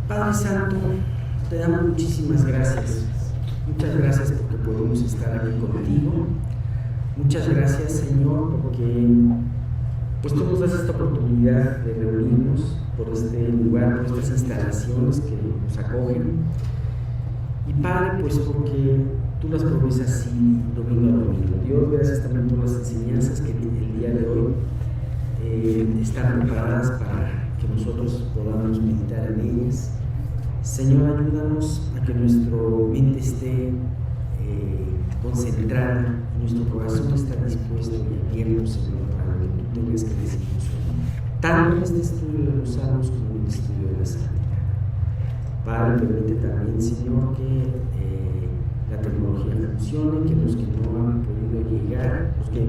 Padre Santo, te damos muchísimas gracias. Muchas gracias porque podemos estar aquí contigo. Muchas gracias, Señor, porque pues tú nos das esta oportunidad de reunirnos por este lugar, por estas instalaciones que nos acogen. Y Padre, pues porque tú las provees así, domingo a domingo. Dios, gracias también por las enseñanzas que el día de hoy están preparadas para que nosotros podamos meditar en ellas. Señor, ayúdanos a que nuestro mente esté concentrada, nuestro corazón está dispuesto y abierto, Señor, para lo que tú tengas que decirnos hoy, tanto en este estudio de los Salmos como en el estudio de la Santidad. Padre, permite también, Señor, que la tecnología funcione, que los que no han podido llegar, los que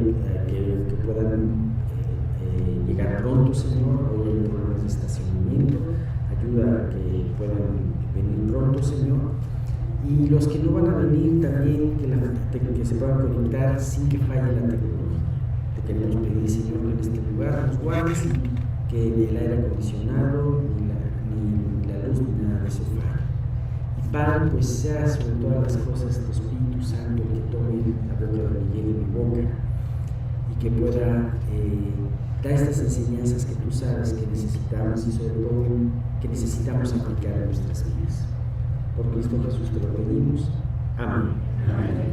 puedan llegar pronto, Señor. Hoy hay problemas de estacionamiento, ayuda a que puedan venir pronto, Señor. Y los que no van a venir también, que se puedan conectar sin que falle la tecnología. Te queremos pedir, Señor, que en este lugar nos guardes y que ni el aire acondicionado, ni la luz, ni nada de eso falle. Y Padre, pues sea sobre todas las cosas tu Espíritu Santo que tome la boca de Miguel y mi boca y que pueda dar estas enseñanzas que tú sabes que necesitamos y sobre todo que necesitamos aplicar en nuestras vidas. Por Cristo Jesús te lo pedimos. Amén. Amén.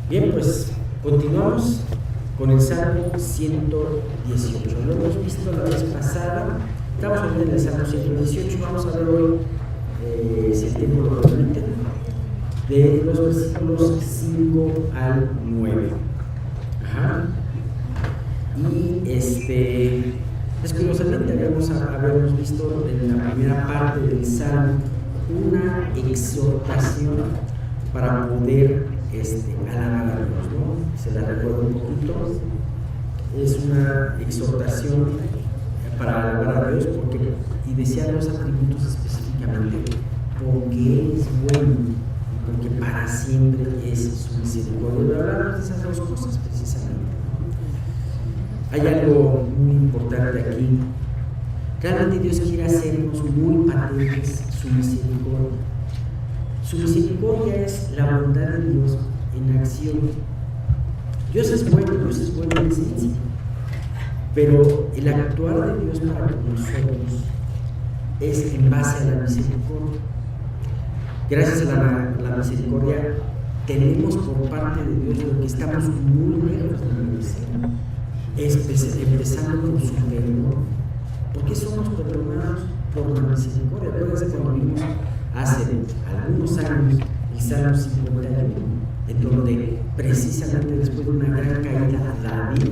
Bien, pues continuamos con el Salmo 118. Lo hemos visto la vez pasada. Estamos hablando del Salmo 118. Vamos a ver hoy, si el tiempo lo permite, de los versículos 5 al 9. Ajá. Y es curiosamente habíamos visto en la primera parte del Salmo una exhortación para poder alabar a Dios, ¿no? Se la recuerdo un poquito. Es una exhortación para alabar a Dios y desear los atributos específicamente, porque Él es bueno y porque para siempre es su misericordia. Hablamos de esas dos cosas precisamente. Hay algo muy importante aquí. Realmente Dios quiere hacernos muy patentes su misericordia. Su misericordia es la bondad de Dios en acción. Dios es bueno en esencia, pero el actuar de Dios para con nosotros es en base a la misericordia. Gracias a la misericordia tenemos por parte de Dios lo que estamos muy lejos de merecer, empezando por su perdón. ¿Por qué somos perdonados por la misericordia? Acuérdense cuando vimos hace algunos años el Salmo 51, en donde precisamente después de una gran caída David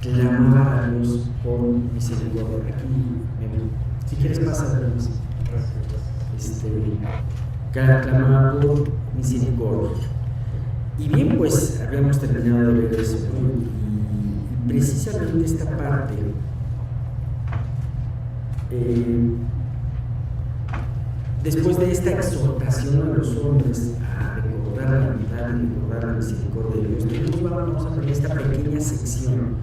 clamaba a Dios por misericordia. Aquí, si quieres pasar, clamaba por misericordia. Y bien, pues habíamos terminado de ver eso, ¿no? Y precisamente esta parte después de esta exhortación a los hombres a recordar la bondad y recordar la misericordia de Dios, vamos a ver esta pequeña sección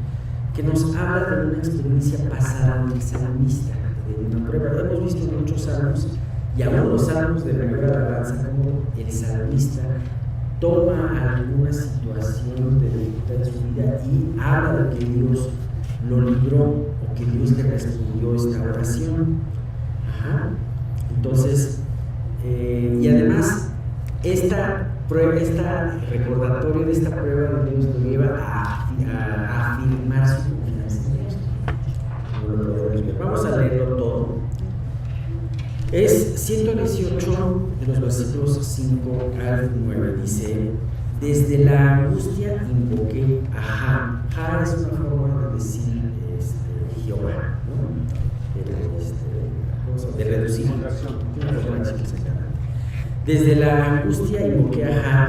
que nos habla de una experiencia pasada del salmista, de una prueba. Hemos visto en muchos salmos y aún los salmos de mayor alabanza como el salmista toma alguna situación de dificultad en su vida y habla de que Dios lo libró o que Dios le respondió esta oración. Ajá. Entonces, y además, esta recordatorio de esta prueba de Dios lo lleva a afirmar su confianza en Dios. Como lo podemos ver. Vamos a leerlo todo. Es 118 de los versículos 5 al 9. Dice: desde la angustia invoqué a Jah. Jah es una forma de decir Jehová, ¿no? De reducir. Desde la angustia invoqué a Jah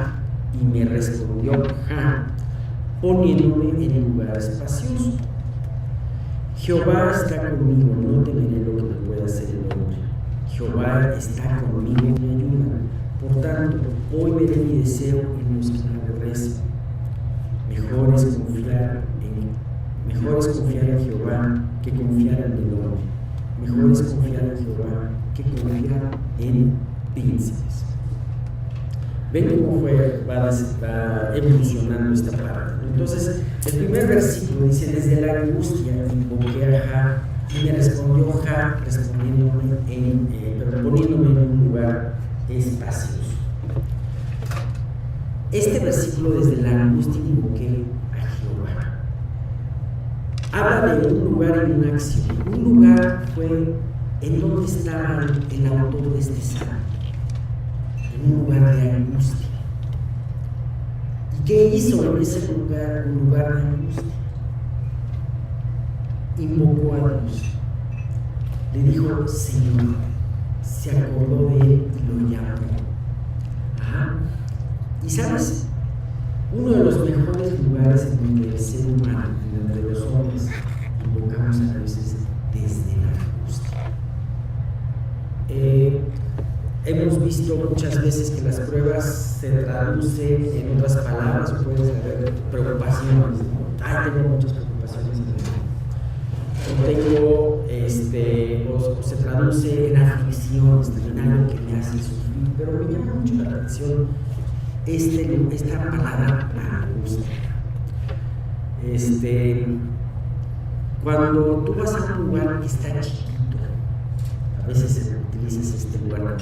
y me respondió Jah, poniéndome en lugar espacioso. Jehová está conmigo, no temeré lo que me pueda hacer el hombre. Jehová está conmigo y me ayuda. Por tanto, hoy veré mi deseo en los que me aborrecen. Mejor es confiar en Jehová que confiar en el hombre. mejor es confiar en Jehová que confiar en príncipes. Ven cómo va evolucionando esta parte. Entonces, el primer versículo dice: desde la angustia invoqué a Jah, y me respondió Jah, poniéndome en un lugar espacioso. Este versículo, desde la angustia invoqué a Jehová, habla de un lugar y una acción. Un lugar fue en donde estaba el autor de este salmo, en un lugar de angustia. ¿Y qué hizo en ese lugar, un lugar de angustia? Invocó a Dios, le dijo Señor, se acordó de él y lo llamó. Y sabes, uno de los mejores lugares en donde el ser humano, en donde los hombres invocamos a Dios, es desde la angustia. Hemos visto muchas veces que las pruebas se traducen en otras palabras, puedes haber preocupaciones, ¿no? Ay, tengo muchas preocupaciones o se traduce en aflicciones, en algo que me hace sufrir, pero me llama mucho la atención esta palabra angustia. Cuando tú vas a un lugar que está chiquito, a veces utilizas este lugar como,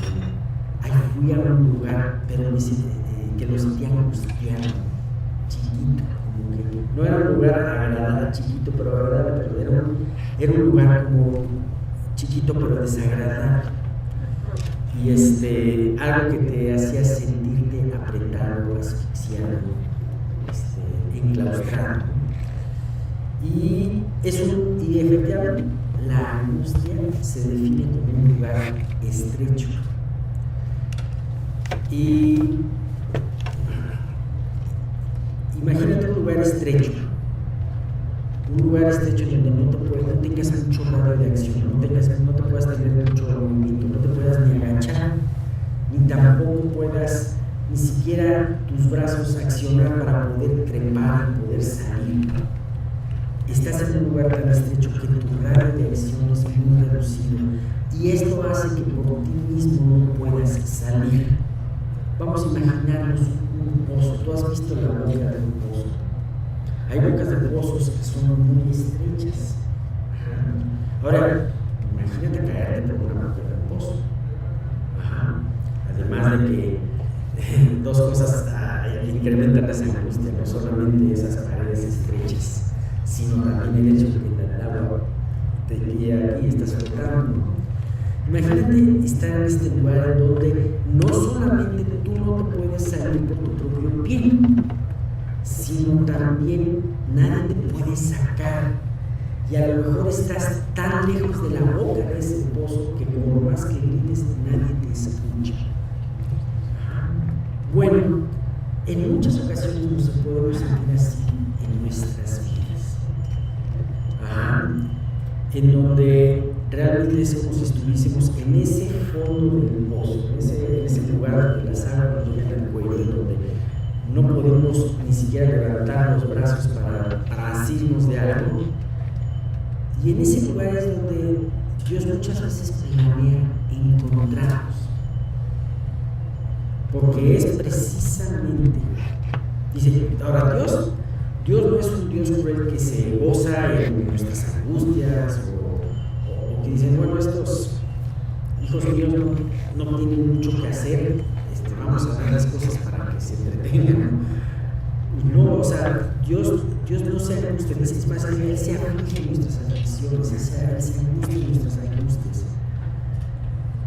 ay, fui a un lugar, pero que lo sentía angustiado, chiquito, como que no era un lugar agradable, chiquito, pero agradable, pero era un lugar como chiquito, pero desagradable. Y algo que te hacía sentirte apretado, asfixiado, enclaustrado. Y efectivamente la angustia se define como un lugar estrecho. Y imagínate un lugar estrecho donde no tengas mucho radio de acción, no te puedas tener mucho movimiento, no te puedas ni agachar, ni tampoco puedas ni siquiera tus brazos accionar para poder trepar y poder salir. Estás en un lugar tan estrecho que tu radio de acción es muy reducido, y esto hace que por ti mismo no puedas salir. Vamos a imaginarnos un pozo. Tú has visto la boca de un pozo. Hay bocas de pozos que son muy estrechas. Ahora, imagínate caerte por una boca de un pozo. Además de que dos cosas incrementan esa angustia, no solamente esas paredes estrechas, sino también el hecho de que el agua te guía aquí y estás flotando. Imagínate estar en este lugar donde no solamente tú no te puedes salir por tu propio pie, sino también nadie te puede sacar, y a lo mejor estás tan lejos de la boca de ese pozo que por más que grites nadie te escucha. Bueno, en muchas ocasiones nos podemos sentir así en nuestras vidas, en donde realmente es como si estuviésemos en ese fondo del pozo, en ese lugar donde las aguas nos llegan al cuello, donde no podemos ni siquiera levantar los brazos para asirnos de algo. Y en ese lugar es donde Dios muchas veces planea encontrarnos, porque es precisamente, dice, ahora Dios no es un Dios cruel que se goza en nuestras angustias o que dicen, bueno, estos hijos míos no tienen mucho que hacer, vamos a hacer las cosas para que se entretengan. No, o sea, Dios no se angustia, es más, Él se aflige en nuestras aflicciones, Él se angustia en nuestras angustias.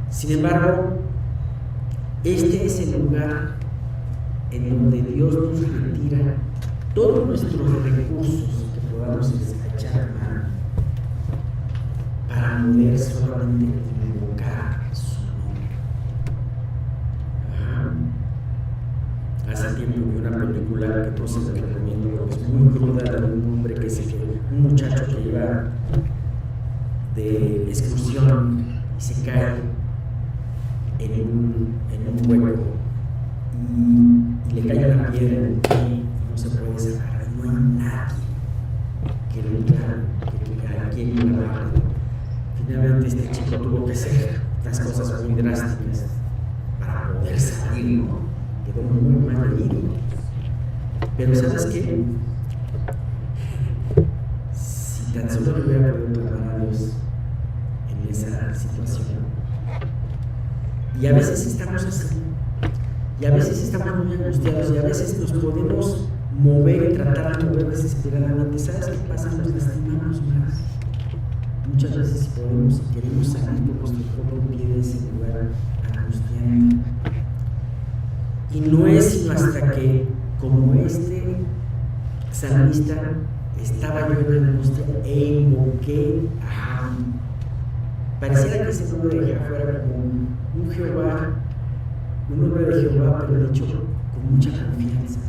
Sin embargo, este es el lugar en donde Dios nos retira todos nuestros recursos que podamos echar mano para poder solamente invocar su nombre. Hace tiempo vi una película que todos se la recomiendo porque es muy cruda, de un hombre un muchacho que iba de excursión y se cae en un hueco y le cae una piedra en el pie y no se puede sacar. No hay nadie que lo quien lo agarre. Finalmente seguramente este chico tuvo que hacer unas cosas muy drásticas para poder salir, ¿no? Quedó muy mal herido. Pero ¿sabes qué? Si tan solo le hubiera podido clamar a Dios en esa situación. Y a veces estamos así, y a veces estamos muy angustiados, y a veces nos podemos mover y tratar de mover desesperadamente. ¿Sabes qué pasa? Nos lastimamos más. Muchas veces podemos y queremos salir por nuestro propio pie de ese lugar angustiante. Y no es sino hasta que, como este salmista, estaba yo en angustia e invoqué a Jah. Pareciera que ese nombre de Jah fuera como un Jehová, un nombre de Jehová, pero dicho con mucha confianza.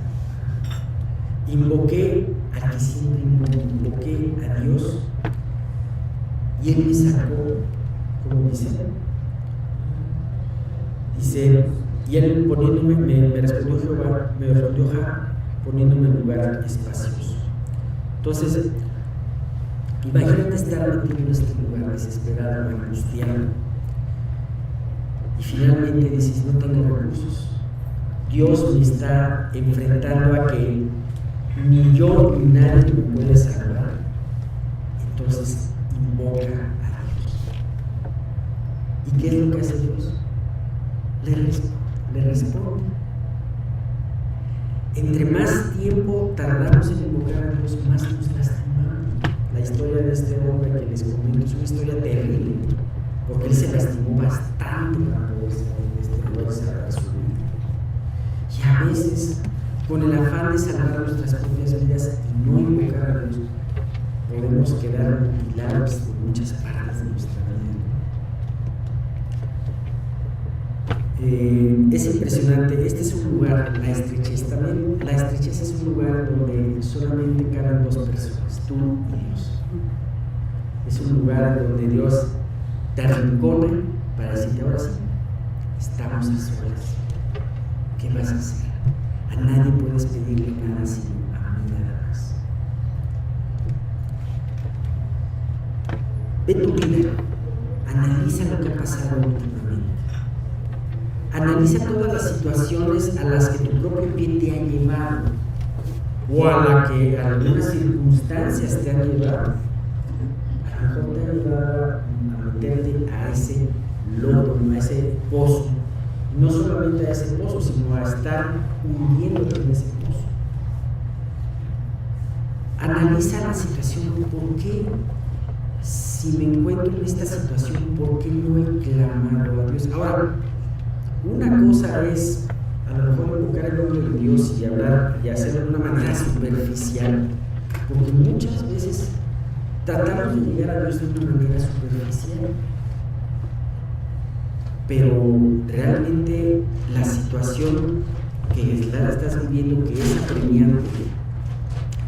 Invoqué al que siempre invoqué a Dios, y Él me sacó, como dice, y Él poniéndome, me respondió Jehová, me respondió Jah, poniéndome en lugar espacioso. Entonces, imagínate estar metido en este lugar desesperado, angustiado, y finalmente dices, no tengo recursos. Dios me está enfrentando a que ni yo ni nadie me puede salvar. Entonces invoca a Dios. ¿Y qué es lo que hace Dios? Le responde. Entre más tiempo tardamos en invocar a Dios, más nos lastimamos. La historia de este hombre que les comento es una historia terrible, porque él se lastimó bastante para poder salvar su vida. Y a veces, con el afán de salvar nuestras propias vidas y no invocar a Dios, podemos quedar mutilados en muchas partes de nuestra vida. Es impresionante. Este es un lugar, la estrechez también. La estrechez es un lugar donde solamente caben dos personas, tú y Dios. Es un lugar donde Dios te arrincona para decirte, ahora sí, estamos a solas. ¿Qué vas a hacer? A nadie puedes pedirle nada sino a mí nada más. Ve tu vida, analiza lo que ha pasado últimamente. Analiza todas las situaciones a las que tu propio pie te ha llevado, o a la que algunas circunstancias te han llevado. A lo mejor te ha llevado a meterte a ese lodo, a ese pozo. No solamente a ese pozo, sino a estar hundiéndote en ese pozo. Analiza la situación. ¿Por qué? Si me encuentro en esta situación, ¿por qué no he clamado a Dios? Ahora, una cosa es a lo mejor invocar el nombre de Dios y hablar y hacerlo de una manera superficial, porque muchas veces tratamos de llegar a Dios de una manera superficial. Pero realmente la situación que estás viviendo, que es apremiante,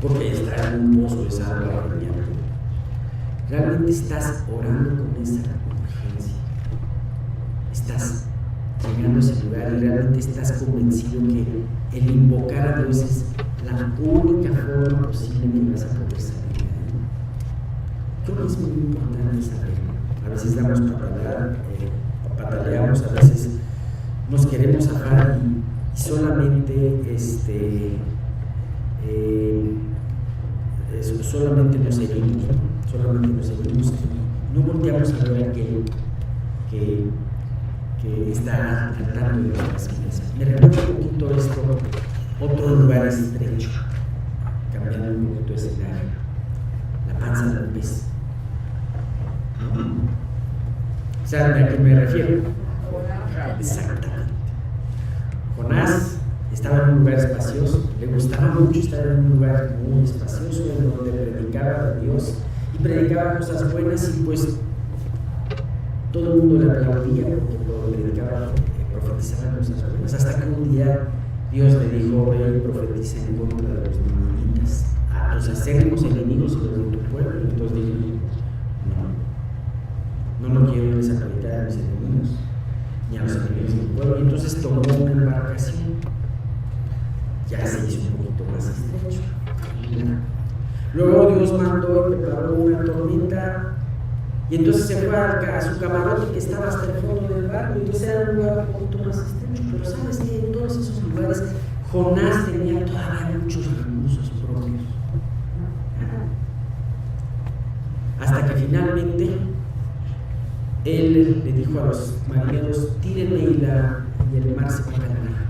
porque estar en un pozo es algo apremiante, realmente estás orando con esa urgencia, estás llegando a ese lugar y realmente estás convencido que el invocar a Dios es la única forma posible que vas a poder salir de ahí. Creo que es muy importante saberlo. A veces damos pataleamos, a veces nos queremos zafar y solamente solamente nos seguimos y no volteamos a ver a aquel que está tratando de nuestras vidas. Me recuerda un poquito esto, otro lugar estrecho, cambiando un poquito de escenario, la panza del pez. ¿Saben a qué me refiero? Exactamente. Jonás estaba en un lugar espacioso, le gustaba mucho estar en un lugar muy espacioso, en donde predicaba de Dios y predicaba cosas buenas, y pues todo el mundo le aplaudía porque lo predicaba, profetizaba cosas buenas, hasta que un día Dios le dijo: ve y profetiza en contra de los ninivitas, a los acérrimos enemigos y los de tu pueblo. Y entonces dijo: no quiero desacreditar a mis enemigos, ni a los enemigos de mi pueblo. Y entonces tomó una embarcación, ya se hizo un poquito más estrecho. Luego Dios mandó y preparó una tormenta Y entonces se fue a su camarote que estaba hasta el fondo del barco, y entonces era un lugar un poquito más estrecho. Pero ¿sabes qué? En todos esos lugares Jonás tenía todavía muchos recursos propios. Hasta que finalmente él le dijo a los marineros: tírenme y el mar se va a calmar.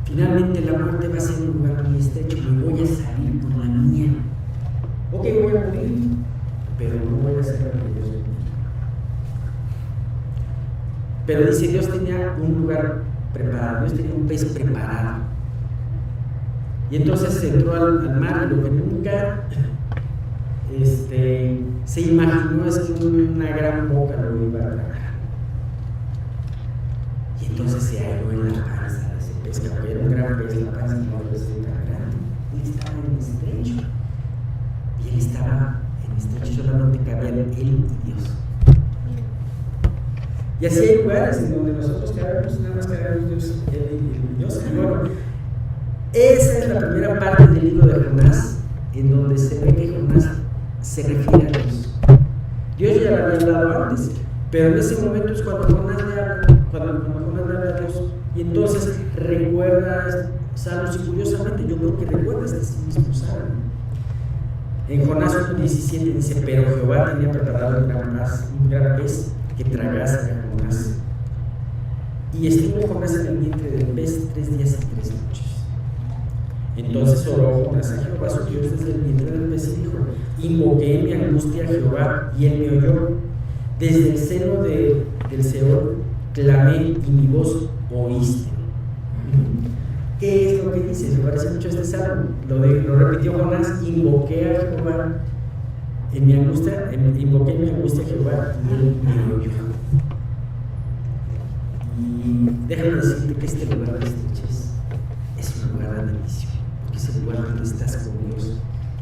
Finalmente la muerte va a ser un lugar muy estrecho, me voy a salir por la mía. Ok, voy a morir, pero no voy a hacer lo que Dios me dijo. Pero dice, Dios tenía un lugar preparado, Dios tenía un pez preparado. Y entonces entró al mar, y lo que nunca se imaginó es que una gran boca lo iba a tragar. Y entonces se halló en la panza de ese pez, que era un gran pez, la panza no debe ser tan grande. Él estaba en estrecho. Y él estaba en estrecho, solamente cabían él y Dios. Y así hay lugares en donde nosotros cabemos, nada más cabemos Dios, él y Dios. Y bueno, esa es la primera parte del libro de Jonás, en donde se ve que Jonás se refiere a Dios. Dios ya lo había hablado antes, pero en ese momento es cuando Jonás le habla, cuando Jonás le habla a Dios, y entonces recuerda salmos, y curiosamente yo creo que recuerda este mismo salmo. En Jonás 1:17 dice: pero Jehová tenía preparado un gran pez que tragase a Jonás. Y estuvo Jonás en el vientre del pez 3 días y 3 noches. Entonces oró Jonás a Jehová su Dios desde el vientre del pez y dijo: invoqué en mi angustia a Jehová, y él me oyó. Desde el seno del Seol clamé, y mi voz oíste. ¿Qué es lo que dice? Me parece mucho este salmo. Lo repitió Jonás: invoqué a Jehová en mi angustia, invoqué en mi angustia a Jehová, y él me oyó. Y déjame decirte que este lugar de estrechez es un lugar de bendición, porque es el lugar donde estás con Dios,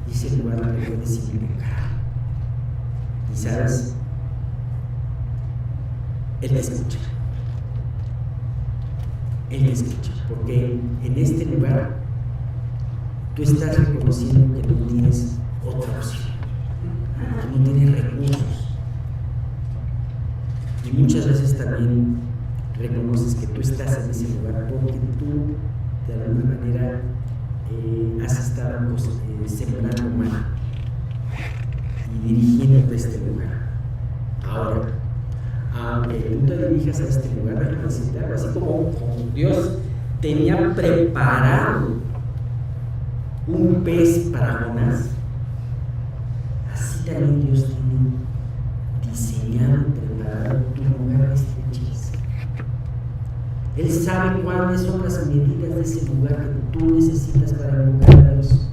y es el lugar donde puedes invocar. Y sabes, Él te escucha. Él te escucha, porque en este lugar tú estás reconociendo que no tienes otra opción, que no tienes recursos. Y muchas veces también reconoces que tú estás en ese lugar porque tú, de alguna manera, has estado sembrando mal y dirigiéndote a este lugar. Ahora, aunque tú te dirijas a este lugar, déjame decirte algo, así como Dios tenía preparado un pez para Jonás, así también Dios tiene diseñado y preparado tu lugar de estrechez. Él sabe cuáles son las medidas de ese lugar que tú necesitas para invocar a Dios,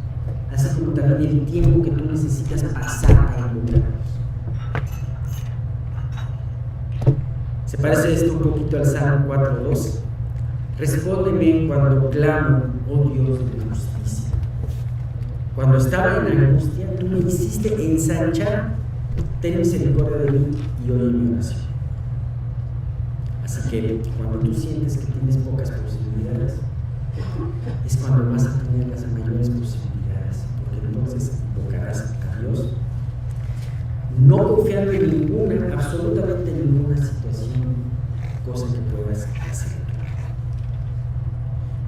así como también el tiempo que tú necesitas pasar para invocar a Dios. ¿Se parece esto un poquito al Salmo 4:2? Respóndeme cuando clamo, oh Dios de justicia. Cuando estaba en la angustia, tú me hiciste ensanchar. Ten misericordia de mí y oye mi oración. Así que cuando tú sientes que tienes pocas posibilidades, es cuando vas a tener las mayores posibilidades, porque entonces invocarás a Dios, no confiando en ninguna, absolutamente ninguna situación, cosa que puedas hacer.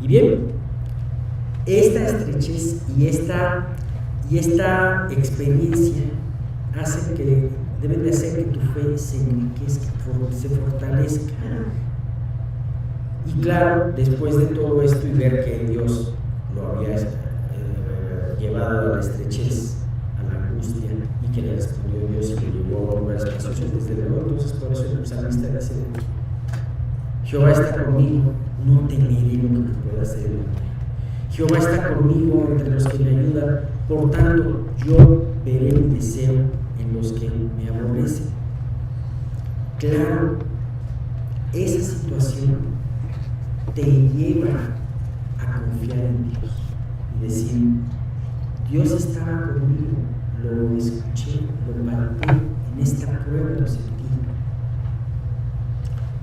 Y bien, esta estrechez y esta experiencia deben de hacer que tu fe se enriquezca, se fortalezca. Y claro, después de todo esto y ver que Dios lo había llevado a la estrechez, a la angustia, y que le respondió Dios y lo llevó a lugares espaciosos, desde luego, entonces por eso el salmista dice: Jehová está conmigo, no temeré lo que me pueda hacer el hombre. Jehová está conmigo entre los que me ayudan, por tanto yo veré mi deseo en los que me aborrecen. Claro, esa situación te lleva a confiar en Dios y decir: Dios estaba conmigo, lo escuché, lo palpé, en esta prueba lo sentí.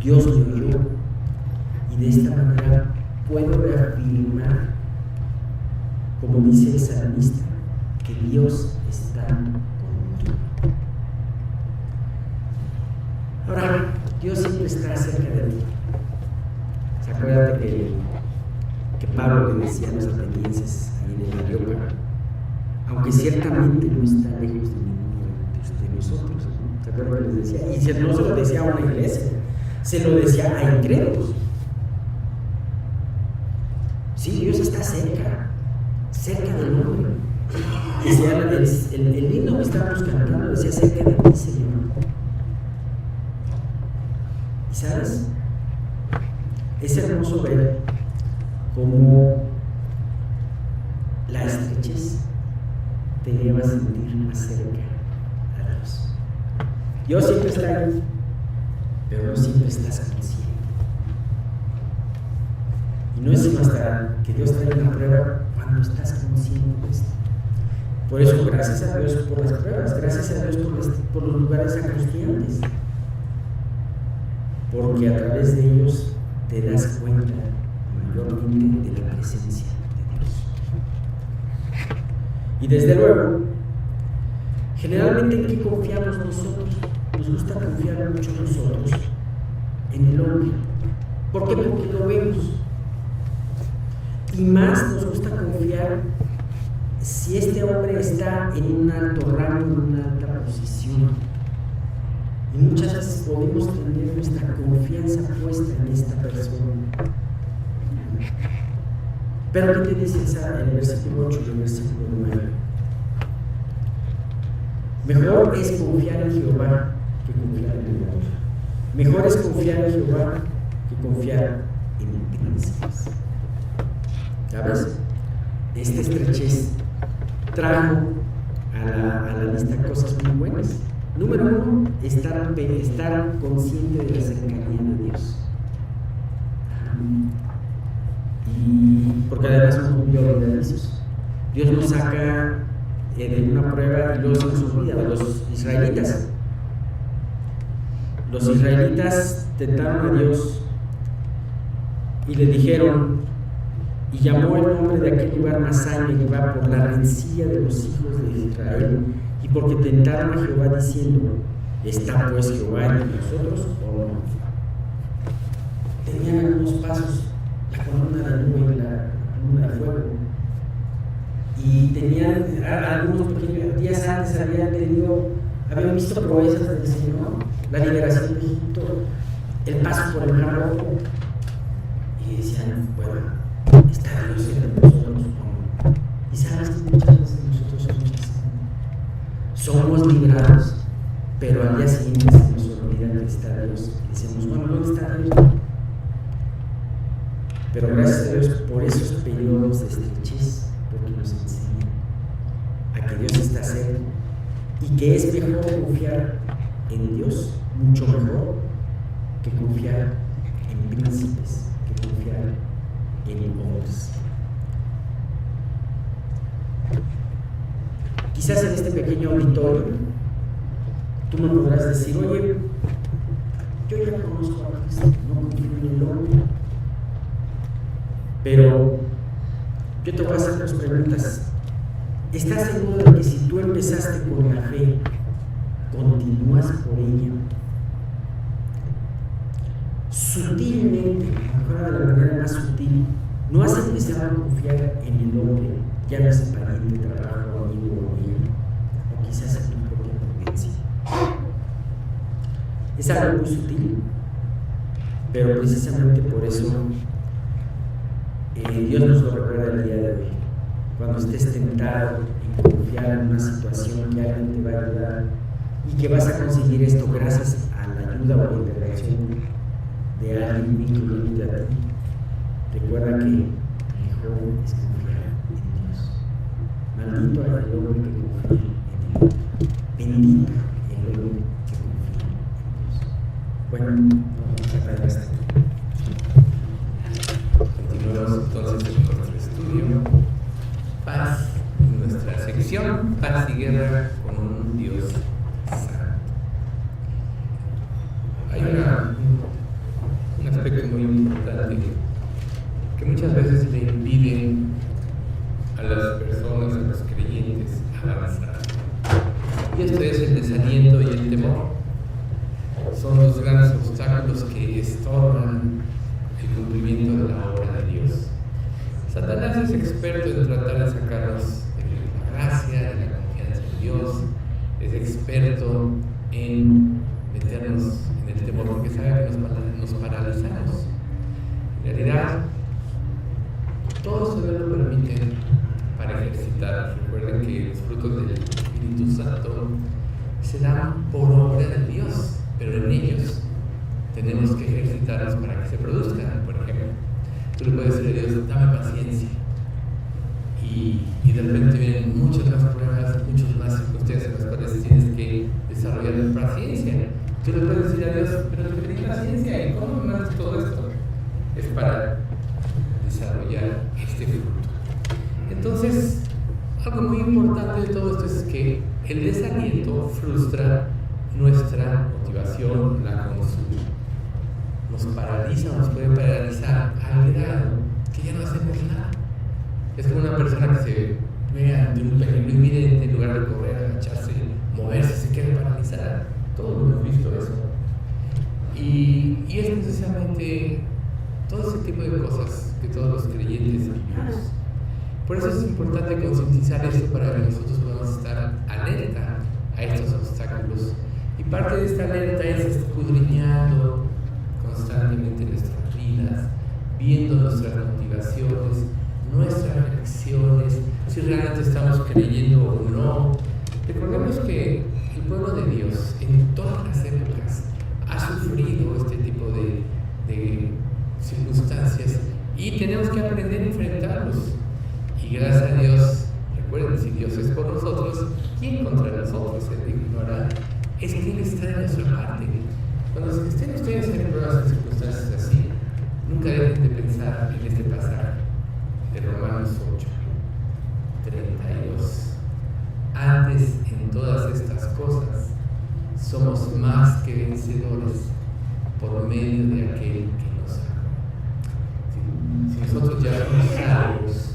Dios me oyó, y de esta manera puedo reafirmar, como dice el salmista, que Dios está conmigo. siempre está cerca de ti. ¿Se acuerdan que Pablo le decía a los atenienses ahí en el Areópago? Aunque ciertamente no está lejos de ninguno de nosotros, ¿no? ¿Se acuerdan que les decía? Y si no se lo decía a una iglesia, se lo decía a incrédulos. Sí, Dios está cerca del hombre. Decía el himno que estábamos cantando, decía cerca de ti, Señor. ¿Y sabes? Es hermoso ver cómo la estrechez te lleva a sentir más cerca a Dios. Dios siempre está ahí, pero no siempre estás consciente. Y no es sino hasta que Dios trae una prueba cuando estás consciente de esto. Por eso, gracias a Dios por las pruebas, gracias a Dios por los lugares angustiantes, porque a través de ellos te das cuenta mayormente de la presencia de Dios. Y desde luego, generalmente ¿en qué confiamos nosotros? Nos gusta confiar mucho nosotros en el hombre. ¿Por qué? Porque lo vemos. Y más nos gusta confiar si este hombre está en un alto rango, en una alta posición. Y muchas veces podemos tener nuestra confianza puesta en esta persona. Pero ¿qué te dice el versículo 8 y el versículo 9? Mejor es confiar en Jehová que confiar en el hombre. Mejor es confiar en Jehová que confiar en príncipes. ¿Sabes? Esta estrechez trajo a la lista cosas muy buenas. Número 1, estar consciente de la cercanía de Dios. Y porque además somos muy olvidadizos. Dios nos saca de una prueba y luego se nos olvida. Los israelitas tentaron a Dios y le dijeron, y llamó el nombre de aquel lugar Masá y Jehová por la rencilla de los hijos de Israel, y porque tentaron a Jehová diciendo, ¿está pues Jehová entre nosotros o no? Tenían algunos pasos, la columna de nube y la columna de fuego, y tenían algunos pequeños días antes habían visto proezas del Señor, la liberación de Egipto, el paso por el Mar Rojo, y decían, bueno, está Dios entre nosotros o no. Y sabes que muchas veces nosotros somos librados, pero al día siguiente se nos olvida que está Dios y decimos, bueno, ¿dónde está Dios? Pero gracias a Dios por esos periodos de estrechez, porque nos enseñan a que Dios está cerca y que es mejor confiar en Dios, mucho mejor que confiar en príncipes, que confiar en hombres. Quizás en este pequeño auditorio tú me podrás decir, oye, yo ya conozco a Cristo, no confío en el hombre. Pero yo te voy a hacer dos preguntas. ¿Estás seguro de que si tú empezaste con la fe, continúas por ella? Sutilmente, mejor de la manera más sutil, no has empezado a confiar en el hombre, ya no es pariente, trabajo, amigo o amiga, o quizás en tu propia prudencia. Es algo muy sutil, pero precisamente por eso Dios nos lo recuerda el día de hoy. Cuando estés tentado en confiar en una situación que alguien te va a ayudar y que vas a conseguir esto gracias a la ayuda o la intervención de alguien incluyente a ti, recuerda que mejor es confiar en Dios. Maldito el hombre que confía en Dios. Bendito el hombre que confía en Dios. Bueno, vamos a traer hasta aquí. Continuamos entonces con nuestro estudio Paz, nuestra sección Paz y Guerra con un Dios santo. Hay un aspecto muy importante que muchas veces le impiden a las personas, a los creyentes, avanzar. Y esto es el desaliento y el temor. Son los grandes obstáculos obstáculos que estorban el cumplimiento de la obra de Dios. Satanás es experto en tratar de sacarnos de la gracia, de la confianza en Dios, es experto en meternos en el temor porque sabe que nos paralizamos. En realidad, todo eso Dios lo permite para ejercitar. Recuerden que los frutos del Espíritu Santo se dan por obra de Dios, pero en ellos tenemos que ejercitarlos para que se produzcan. Por ejemplo, tú le puedes decir a Dios, dame paciencia, y de repente vienen muchas más pruebas, muchas más circunstancias en las cuales tienes que desarrollar paciencia. Tú le puedes decir a Dios, pero te pedí paciencia, ¿y cómo me mandas todo esto? Es para desarrollar este fruto. Entonces, algo muy importante de todo esto es que el desaliento frustra nuestra motivación, la consume, nos paraliza, nos puede paralizar al grado que ya no hacemos nada. Es como una persona que se ve ante un peligro inminente, en lugar de correr, agacharse, moverse, se queda paralizada. Todos hemos visto eso. Y es precisamente todo ese tipo de cosas que todos los creyentes vivimos. Por eso es importante concientizar esto para que nosotros podamos estar alerta a estos obstáculos. Y parte de esta alerta es escudriñando constantemente nuestras vidas, viendo nuestras motivaciones, nuestras reacciones, si realmente estamos creyendo o no. Recordemos que el pueblo de Dios en todas las épocas ha sufrido este tipo de circunstancias y tenemos que aprender a enfrentarlos. Y gracias a Dios, recuerden, si Dios es por nosotros, ¿quién contra nosotros? Se ignora. Es quien está de nuestra parte. Cuando estén ustedes en pruebas y circunstancias así, nunca dejen de pensar en este pasaje de Romanos 8, 32. Antes, en todas estas cosas, somos más que vencedores por medio de aquel que nos amó. Si nosotros ya somos salvos,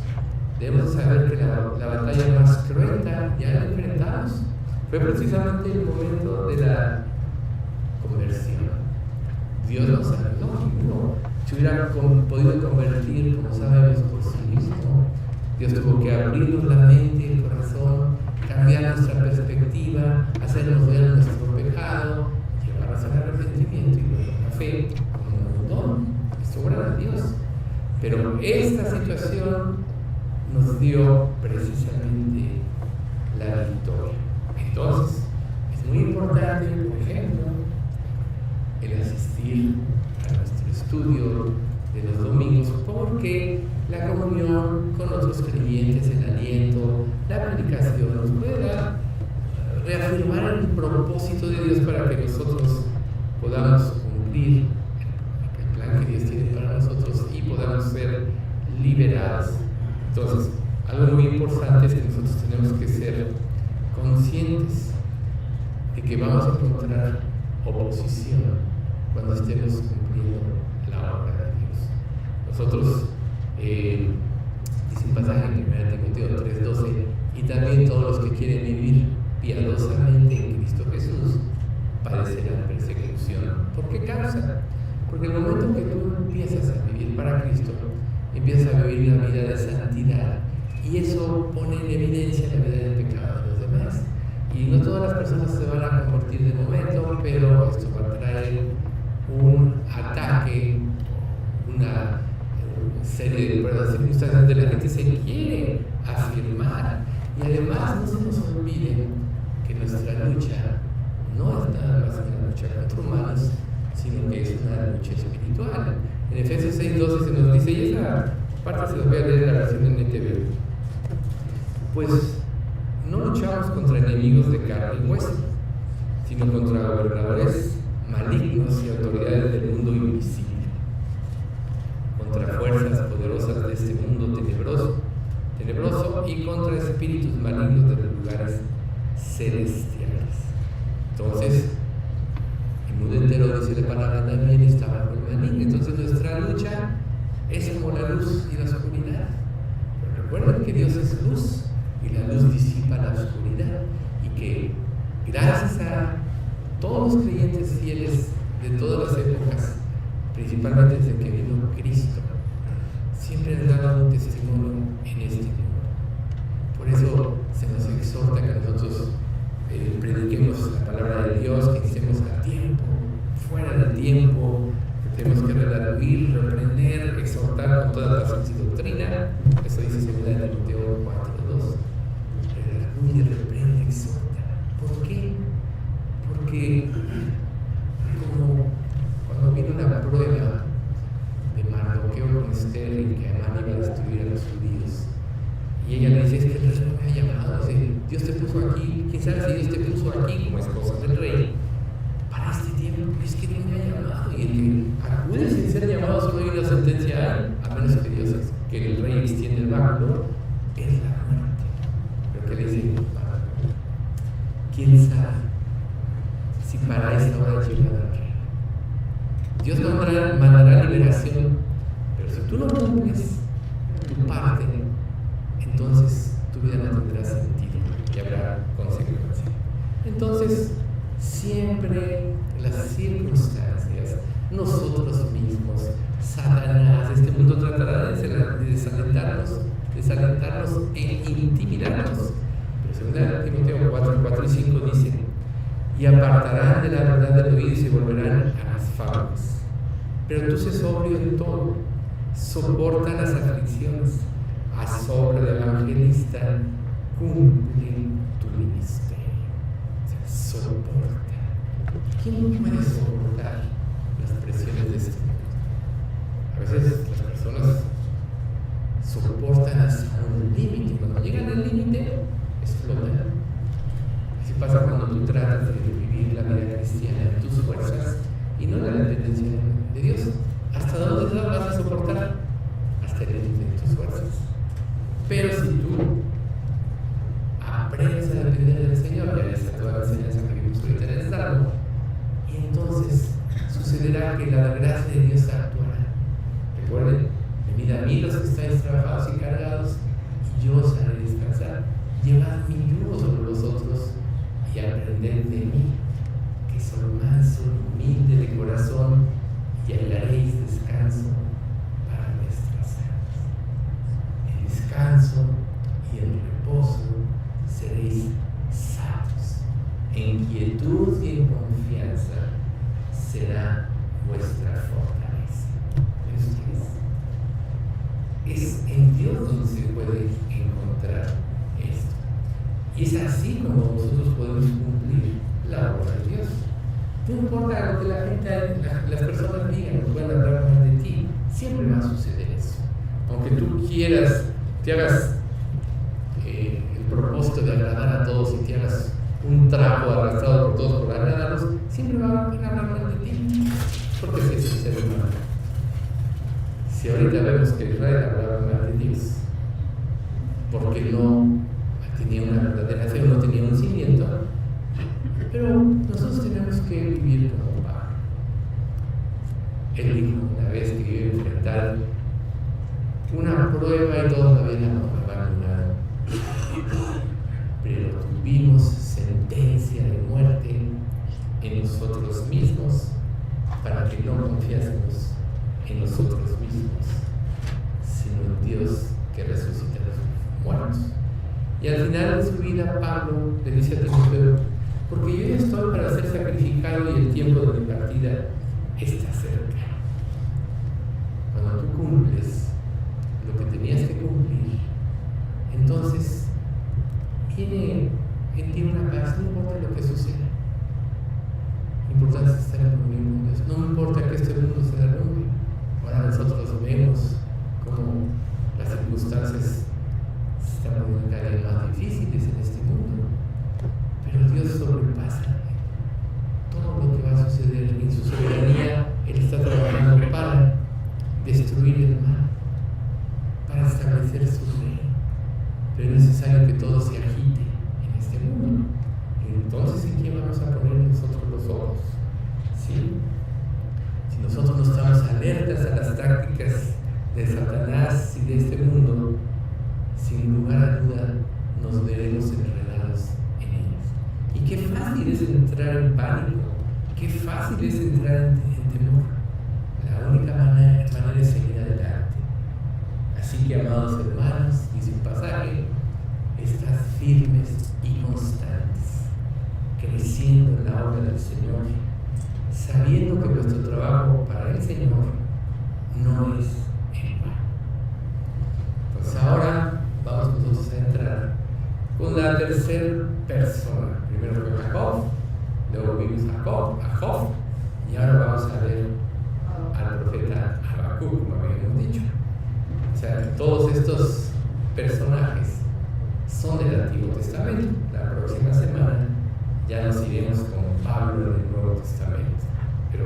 debemos saber que la batalla más cruenta ya la enfrentamos. Fue precisamente el momento de la conversión. Dios nos ayudó. Se hubiera podido convertir, como sabemos, por sí mismo. Dios tuvo que abrirnos la mente, el corazón, cambiar nuestra perspectiva, hacernos ver nuestro pecado, llevarnos al arrepentimiento y luego a la fe como un don, es obra de Dios. Pero esta situación nos dio precisamente la victoria. Entonces, es muy importante, por ejemplo, el asistir a nuestro estudio de los domingos, porque la comunión con otros creyentes, el aliento, la predicación nos puede dar, reafirmar el propósito de Dios para que nosotros podamos cumplir el plan que Dios tiene para nosotros y podamos ser liberados. Entonces, algo muy importante es que nosotros tenemos que ser conscientes de que vamos a encontrar oposición cuando estemos cumpliendo la obra de Dios. Nosotros, dice un pasaje en 1 Timoteo 3:12, y también todos los que quieren vivir piadosamente en Cristo Jesús padecerán persecución. ¿Por qué causa? Porque el momento que tú empiezas a vivir para Cristo, empiezas a vivir una vida de santidad, y eso pone en evidencia la vida del pecado de los demás. Y no todas las personas se van a convertir de momento, pero esto va a traer un ataque, una serie de pruebas, circunstancias donde la gente se quiere afirmar. Y además no se nos olvide que nuestra lucha no es nada más que una lucha contra humanos, sino que es una lucha espiritual. En Efesios 6:12 se nos dice, y esa parte se los voy a leer en la versión en NTV. Pues no luchamos contra enemigos de carne y hueso, sino contra gobernadores malignos y autoridades del mundo invisible, contra fuerzas poderosas de este mundo tenebroso y contra espíritus malignos de los lugares celestiales. Entonces, el mundo entero, dice la palabra, también está bajo el maligno. Entonces nuestra lucha es como la luz y la oscuridad. Pero recuerden que Dios es luz y la luz disipa la oscuridad, y que gracias a todos los creyentes fieles de todas las épocas, principalmente desde que vino Cristo, siempre han dado un testimonio en este mundo. Por eso se nos exhorta que nosotros prediquemos la palabra de Dios, que estemos a tiempo, fuera de tiempo, que tenemos que redarguir, reprender, exhortar con toda la ciencia y doctrina. Eso dice 2 Timoteo 4:2. Redarguye, reprende, exhorta. ¿Por qué? Porque como cuando vino la prueba de Mardoqueo con Esther y que Amán iba a destruir a los judíos, y ella le dice: es que el rey no me ha llamado, Dios te puso aquí, quién sabe si Dios te puso aquí como esposa del rey para este tiempo, es que no me ha llamado. Y el que acude sin ser llamado, solo hay una sentencia, a menos que Dios, que el rey extiende el báculo, es la muerte. Pero que le dice: quién sabe si para esta hora llega el rey. Dios mandará liberación, pero si tú no cumples tu parte, entonces tu vida no tendrá sentido y habrá consecuencia. Entonces, siempre las circunstancias, nosotros mismos, Satanás, este mundo tratará de desalentarnos e intimidarnos. Pero 2 Timoteo 4 y 5 dice: y apartarán de la verdad del oído y se volverán a las fábulas. Pero tú sé sobrio en todo, soporta las aflicciones, asombra del evangelista, cumple tu ministerio. O sea, soporta. ¿Quién puede soportar las presiones de este mundo? A veces las personas soportan hasta un límite. Cuando llegan al límite, explotan. Así pasa cuando tú tratas de vivir la vida cristiana en tus fuerzas y no en la dependencia de Dios. ¿Hasta dónde vas a soportar? Hasta el límite de tus fuerzas. Pero si tú aprendes a depender del Señor, ya esta toda la enseñanza que vimos ahorita en el Salmo, y entonces sucederá que la gracia de Dios actuará. Recuerden: venid a mí los que estáis trabajados y cargados, y yo os haré descansar. Llevad mi yugo sobre vosotros y aprended de mí, que soy manso y humilde de corazón, y hallaréis descanso para vuestras almas. En descanso y en reposo seréis sanos. En quietud y en confianza será vuestra fortaleza. Es en Dios donde se puede encontrar esto. Y es así como nosotros podemos cumplir la obra de Dios. No importa lo que la gente, las personas digan, o puedan hablar mal de ti, siempre va a suceder eso. Aunque tú quieras, te hagas el propósito de agradar a todos y te hagas un trapo arrastrado por todos por agradarlos, siempre van a hablar mal de ti, porque ese es el ser humano. Si ahorita vemos que Israel hablaba mal de Dios, porque no tenía una verdadera fe, no tenía un cimiento, pero nosotros tenemos que vivir como Pablo. Él dijo una vez que iba a enfrentar una prueba y todavía no abandonaron, pero tuvimos sentencia de muerte en nosotros mismos para que no confiásemos en nosotros mismos, sino en Dios que resucita a los muertos. Y al final de su vida, Pablo le dice a Timoteo: porque yo ya estoy para ser sacrificado y el tiempo de mi partida está cerca. Cuando tú cumples lo que tenías que cumplir, entonces viene en ti una paz, no importa lo que suceda. Lo importante es estar en comunión con Dios. No me importa que este mundo se derrumbe. Ahora nosotros vemos cómo las circunstancias se están poniendo cada vez más difíciles en este mundo. Pero Dios sobrepasa todo lo que va a suceder. En su soberanía, Él está trabajando para destruir el mal, para establecer su reino. Pero es necesario que todo se agite en este mundo. Entonces, ¿en quién vamos a poner nosotros los ojos? ¿Sí? Si nosotros no estamos alertas a las tácticas de Satanás y de este mundo, sin lugar a duda nos veremos enredados en ellos. Y qué fácil es entrar en pánico, qué fácil es entrar en temor. La única manera es seguir adelante. Así que, amados hermanos, dice un pasaje, estad firmes y constantes, creciendo en la obra del Señor, sabiendo que vuestro trabajo para el Señor no es en vano. Pues ahora vamos nosotros a entrar con la tercera persona. Primero fue Jacob, luego vimos a Job, y ahora vamos a ver al profeta Habacuc, como habíamos dicho. O sea, todos estos personajes son del Antiguo Testamento. La próxima semana ya nos iremos con Pablo en el Nuevo Testamento. Pero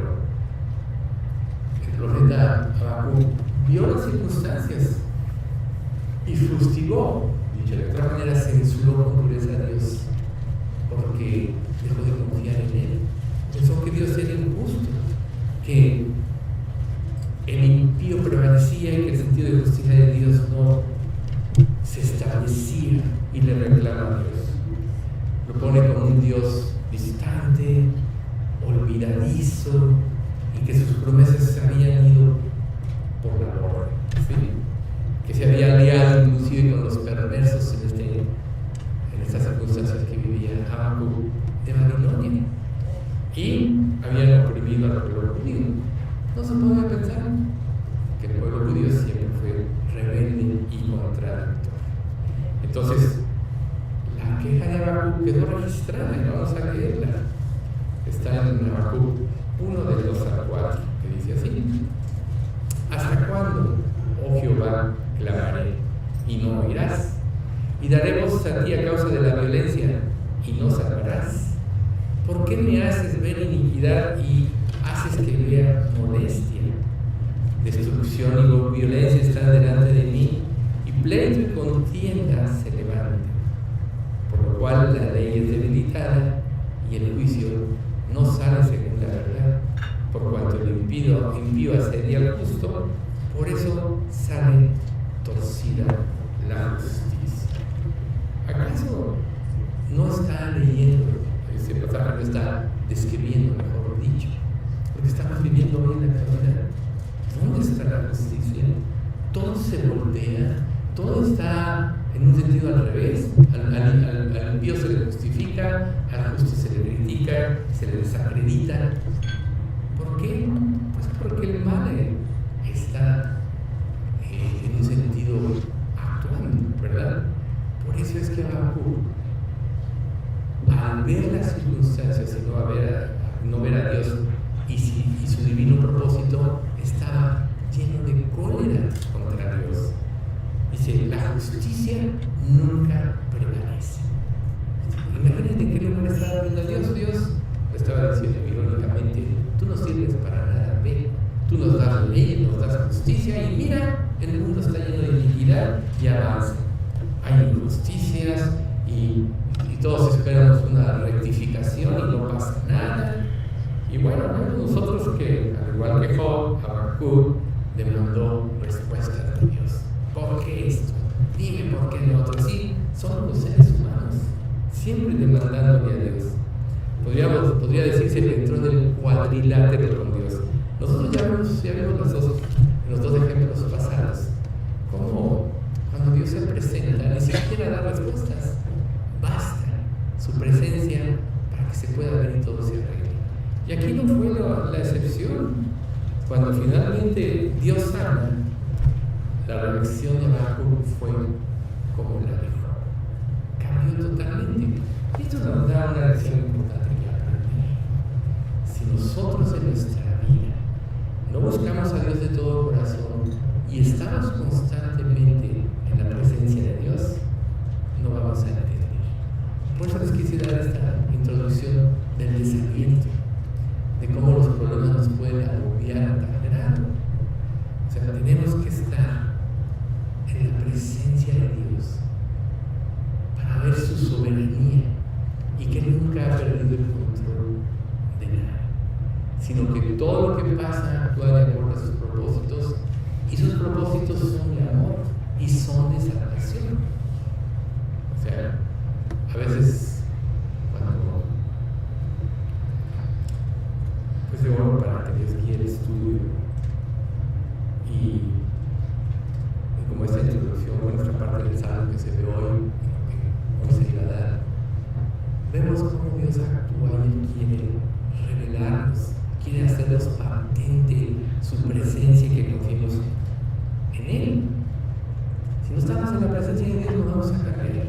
el profeta Habacuc vio las circunstancias y fustigó, dicho de otra manera, censuró con dureza a Dios, porque dejó de confiar en Él. Pensó que Dios era injusto, que el impío prevalecía y que el sentido de justicia de Dios no se establecía, y le reclama a Dios. Lo pone como un Dios distante, olvidadizo, y que sus promesas se habían ido por la borda, ¿sí? Que se había aliado inclusive con los perversos en estas circunstancias que vivía Habacuc de Babilonia, y habían oprimido al pueblo judío. No se puede pensar que el pueblo judío siempre fue rebelde y contradictorio. Entonces, la queja de Habacuc quedó registrada y vamos a leerla. Está en Habacuc 1 del 2 al 4, que dice así: ¿Hasta cuándo, oh Jehová, clamaré y no oirás? Y daré voz a ti a causa de la violencia y no salvarás. ¿Por qué me haces ver iniquidad y haces que vea molestia? Destrucción y violencia están delante de mí, y pleito y contienda se levantan. Por lo cual la ley es debilitada y el juicio no sale según la verdad. Por cuanto el impío asedia al justo, por eso sale torcida la justicia. ¿Acaso no está leyendo? Este pasaje lo está describiendo, mejor dicho, porque estamos viviendo hoy en la actualidad. ¿Dónde está la justicia? Todo se voltea, todo está en un sentido al revés. Al impío se le justifica, al justo se le critica, se le desacredita. ¿Por qué? Pues porque el mal está en un sentido actuando, ¿verdad? Por eso es que Habacuc, al ver las circunstancias y no ver a Dios y su divino propósito, estaba lleno de cólera contra Dios. Dice, la justicia nunca prevalece. Imagínate en qué lugar estaba viendo a Dios. Dios le estaba diciendo irónicamente: tú no sirves para nada, ve, tú nos das ley, nos das justicia, y mira, el mundo está lleno de iniquidad y avanza. Hay injusticias y todos esperamos una rectificación y no pasa nada. Y bueno, nosotros que, al igual que Job, Habacuc demandó respuestas de Dios. ¿Por qué esto? Dime por qué lo otro. Sí, somos los seres humanos, siempre demandándole a Dios. Podría decirse que entró en el cuadrilátero con Dios. Nosotros ya vimos los dos ejemplos pasados, como cuando Dios se presenta, ni siquiera da respuestas. Basta su presencia para que se pueda ver y todo se arregle. Y aquí no fue la excepción. Cuando finalmente Dios habla, la reacción de Habacuc fue como la dijo. Cambió totalmente. Y esto nos da una lección importante que aprender. Si nosotros en nuestra vida no buscamos a Dios de todo corazón y estamos constantemente en la presencia de Dios, no vamos a entender. Por eso les quise dar esta introducción del desaliento, de cómo los problemas nos pueden agobiar a tal grado. O sea, tenemos que estar en la presencia de Dios para ver su soberanía y que nunca ha perdido el control de nada, sino que todo lo que pasa actúa de acuerdo a sus propósitos, y sus propósitos son de amor y son de salvación. O sea, a veces yo oro para que Dios guíe el estudio y como esta introducción, bueno, esta parte del salmo que se ve hoy, que hoy se iba a dar, vemos cómo Dios actúa y Él quiere revelarnos, quiere hacernos patente su presencia y que confiemos en Él. Si no estamos en la presencia de Dios, no vamos a caer.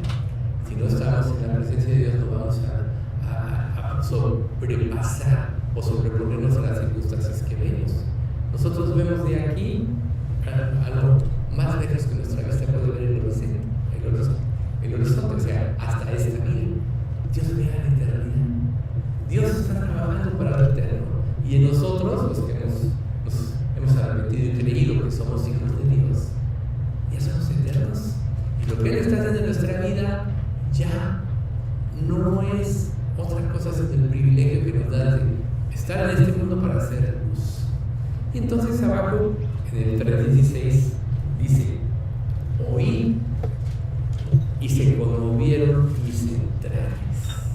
Si no estamos en la presencia de Dios, no vamos a sobrepasar o sobreponernos a las circunstancias que vemos. Nosotros vemos de aquí a lo más lejos que nuestra vista puede ver el horizonte, o sea, hasta esta vida. Dios ve a la eternidad. Dios está trabajando para lo eterno. Y en nosotros, los que nos hemos arrepentido y creído que somos hijos de Dios, ya somos eternos. Y lo que Él está haciendo en nuestra vida ya no es otra cosa sino el privilegio que nos da de estar en este mundo para hacer luz. Y entonces abajo, en el 3:16, dice: oí y se conmovieron mis entrañas.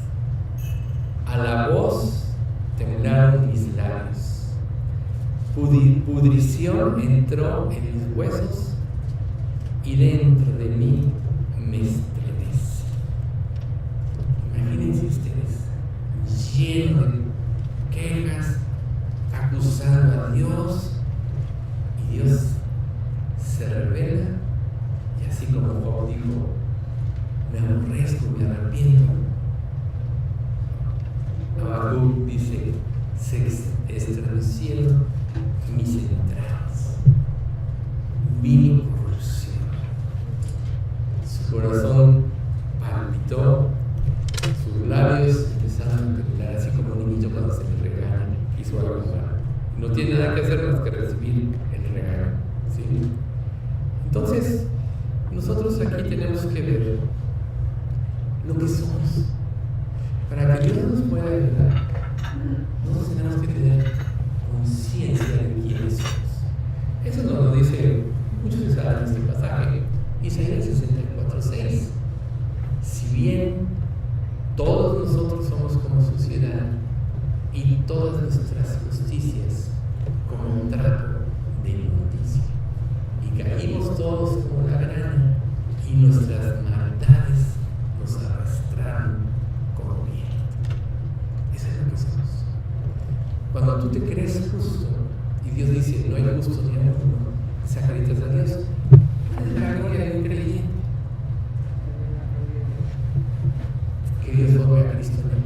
A la voz temblaron mis labios. Pudrición entró en mis huesos y dentro de mí me estremece. Imagínense ustedes, lleno de quejas, acusando a Dios, y Dios se revela, y así como Job dijo: me aborrezco, me arrepiento. Habacuc dice: se estremecieron mis entrañas, mi corrupción. Su corazón palpitó, sus labios empezaron a temblar, así como un niño cuando se le regaña y su alma no tiene nada que hacer más que recibir el regaño, ¿sí? Entonces, nosotros aquí tenemos que ver lo que somos. Para que Dios nos pueda ayudar, nosotros tenemos que tener conciencia de quiénes somos. Eso nos lo dice muchos en este pasaje, Isaías 64:6. Si bien todos nosotros somos como sociedad y todas nuestras justicias como un trapo de inmundicia, y caímos todos como la grana, y nuestras maldades nos arrastraron como viento. Eso es lo que somos. Cuando tú te crees justo y Dios dice: no hay justo ni a uno, desacreditas a Dios. Es la gloria de un creyente. Que Dios forme a Cristo en él.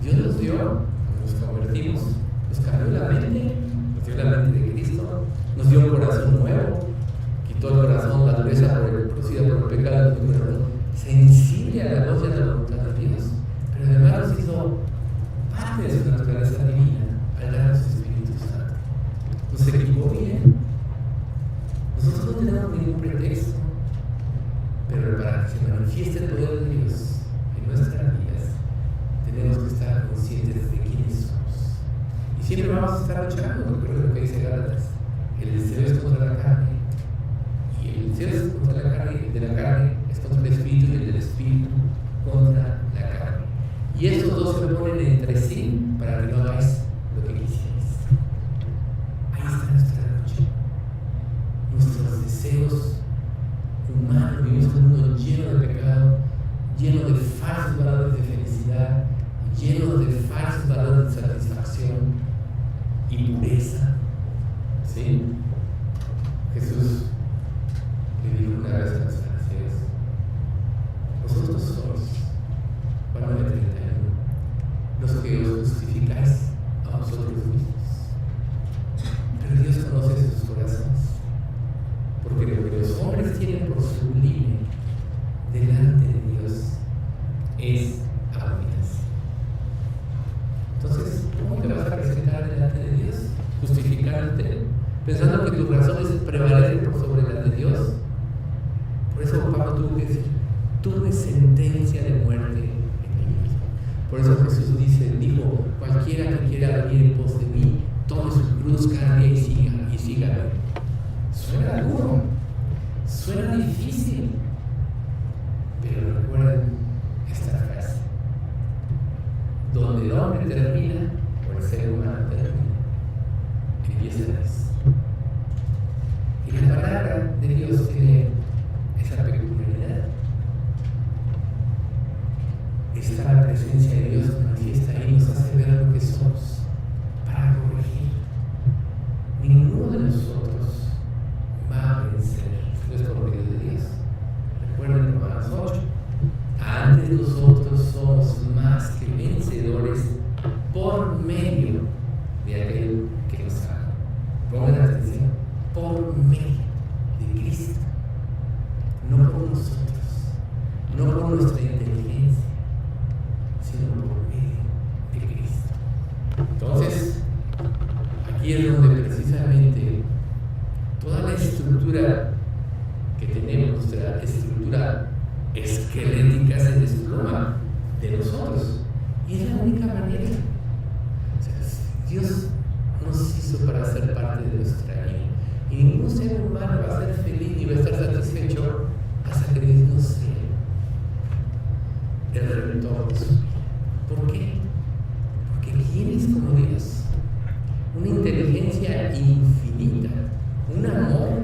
Dios nos dio, nos convertimos, nos cambió la mente, nos dio la mente de Cristo, nos dio un corazón nuevo, quitó el corazón, la dureza producida por el pecado, nos dio un corazón sensible a la voz y a la voluntad de Dios, pero además nos hizo parte de su naturaleza divina al darnos su Espíritu Santo. Nos equipó bien. Nosotros no tenemos ningún pretexto, pero para que se manifieste el poder de Dios en nuestras vidas, tenemos que estar conscientes de quiénes somos. Y siempre vamos a estar luchando, recuerda lo que dice Gálatas: el deseo es contra la carne, y el deseo es contra la carne, el de la carne es contra el espíritu, y el del espíritu contra la carne. Y estos dos se ponen entre sí para que no hagáis lo que quisierais. Ahí está nuestra lucha. Nuestros deseos humanos, vivimos en un mundo lleno de pecado, lleno de falsos valores de felicidad, lleno de falsos valores de satisfacción y pureza. ¿Sí? Jesús le dijo una vez a los fariseos: vosotros sois, Juan 9:31, los que os justificáis a vosotros mismos. Pero Dios conoce sus corazones, porque lo que los hombres tienen por sublime delante de Dios es abominación. Entonces, ¿cómo te vas a presentar delante de Dios? Justificándote, pensando que tus razones prevalecen por sobre las de Dios. Por eso Pablo tuvo que decir: tuve sentencia de muerte en mí mismo. Por eso Jesús dijo: cualquiera que quiera venir en pos de mí, tome su cruz cada día y sígame. Suena duro, suena difícil, pero recuerden esta frase: donde el hombre termina, el ser humano termina. Empieza eso. Y la palabra de Dios tiene esa peculiaridad. Esta presencia de Dios manifiesta y nos hace ver lo que somos para corregir. Ninguno de nosotros va a vencer si no es por medio de Dios. Recuerden Romanos 8. Antes nosotros somos más que vencedores por medio de aquel que nos ama. Pongan atención, por medio de Cristo, no por nosotros, no por nuestra inteligencia, sino por medio de Cristo. Entonces, aquí es donde precisamente toda la estructura que tenemos, nuestra estructura esquelética, se desploma de nosotros. Y es la única manera. O sea, Dios nos hizo para ser parte de nuestra vida. Y ningún ser humano va a ser feliz ni va a estar satisfecho hasta que Dios no sea el redentor de su vida. ¿Por qué? Porque ¿quién es como Dios? Una inteligencia infinita, un amor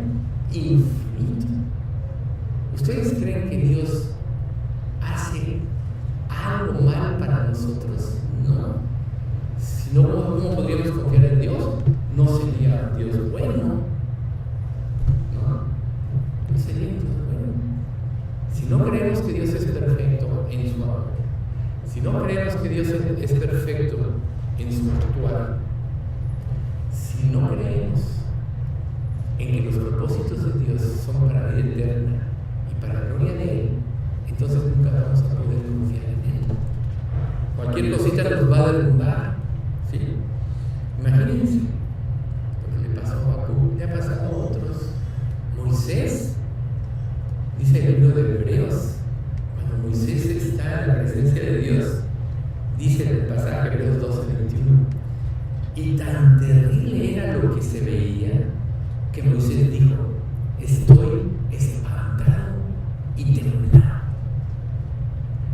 infinito. ¿Ustedes creen que Dios hace algo mal para nosotros? No. Si no, ¿cómo podríamos confiar en Dios? No sería Dios bueno. No sería Dios bueno. Si no creemos que Dios es perfecto en su amor, si no creemos que Dios es perfecto en su actuar, si no creemos en que los propósitos de Dios son para vida eterna y para la gloria de Él, entonces nunca vamos a poder confiar en Él. Cualquier cosita nos va a derrumbar, ¿sí? Imagínense lo que le pasó a Jacob, le ha pasado a otros. Moisés, dice el libro de Hebreos, cuando Moisés está en la presencia de Dios, dice en el pasaje Hebreos 12:21, y tan terrible era lo que se veía que Moisés dijo: estoy espantado y temblado.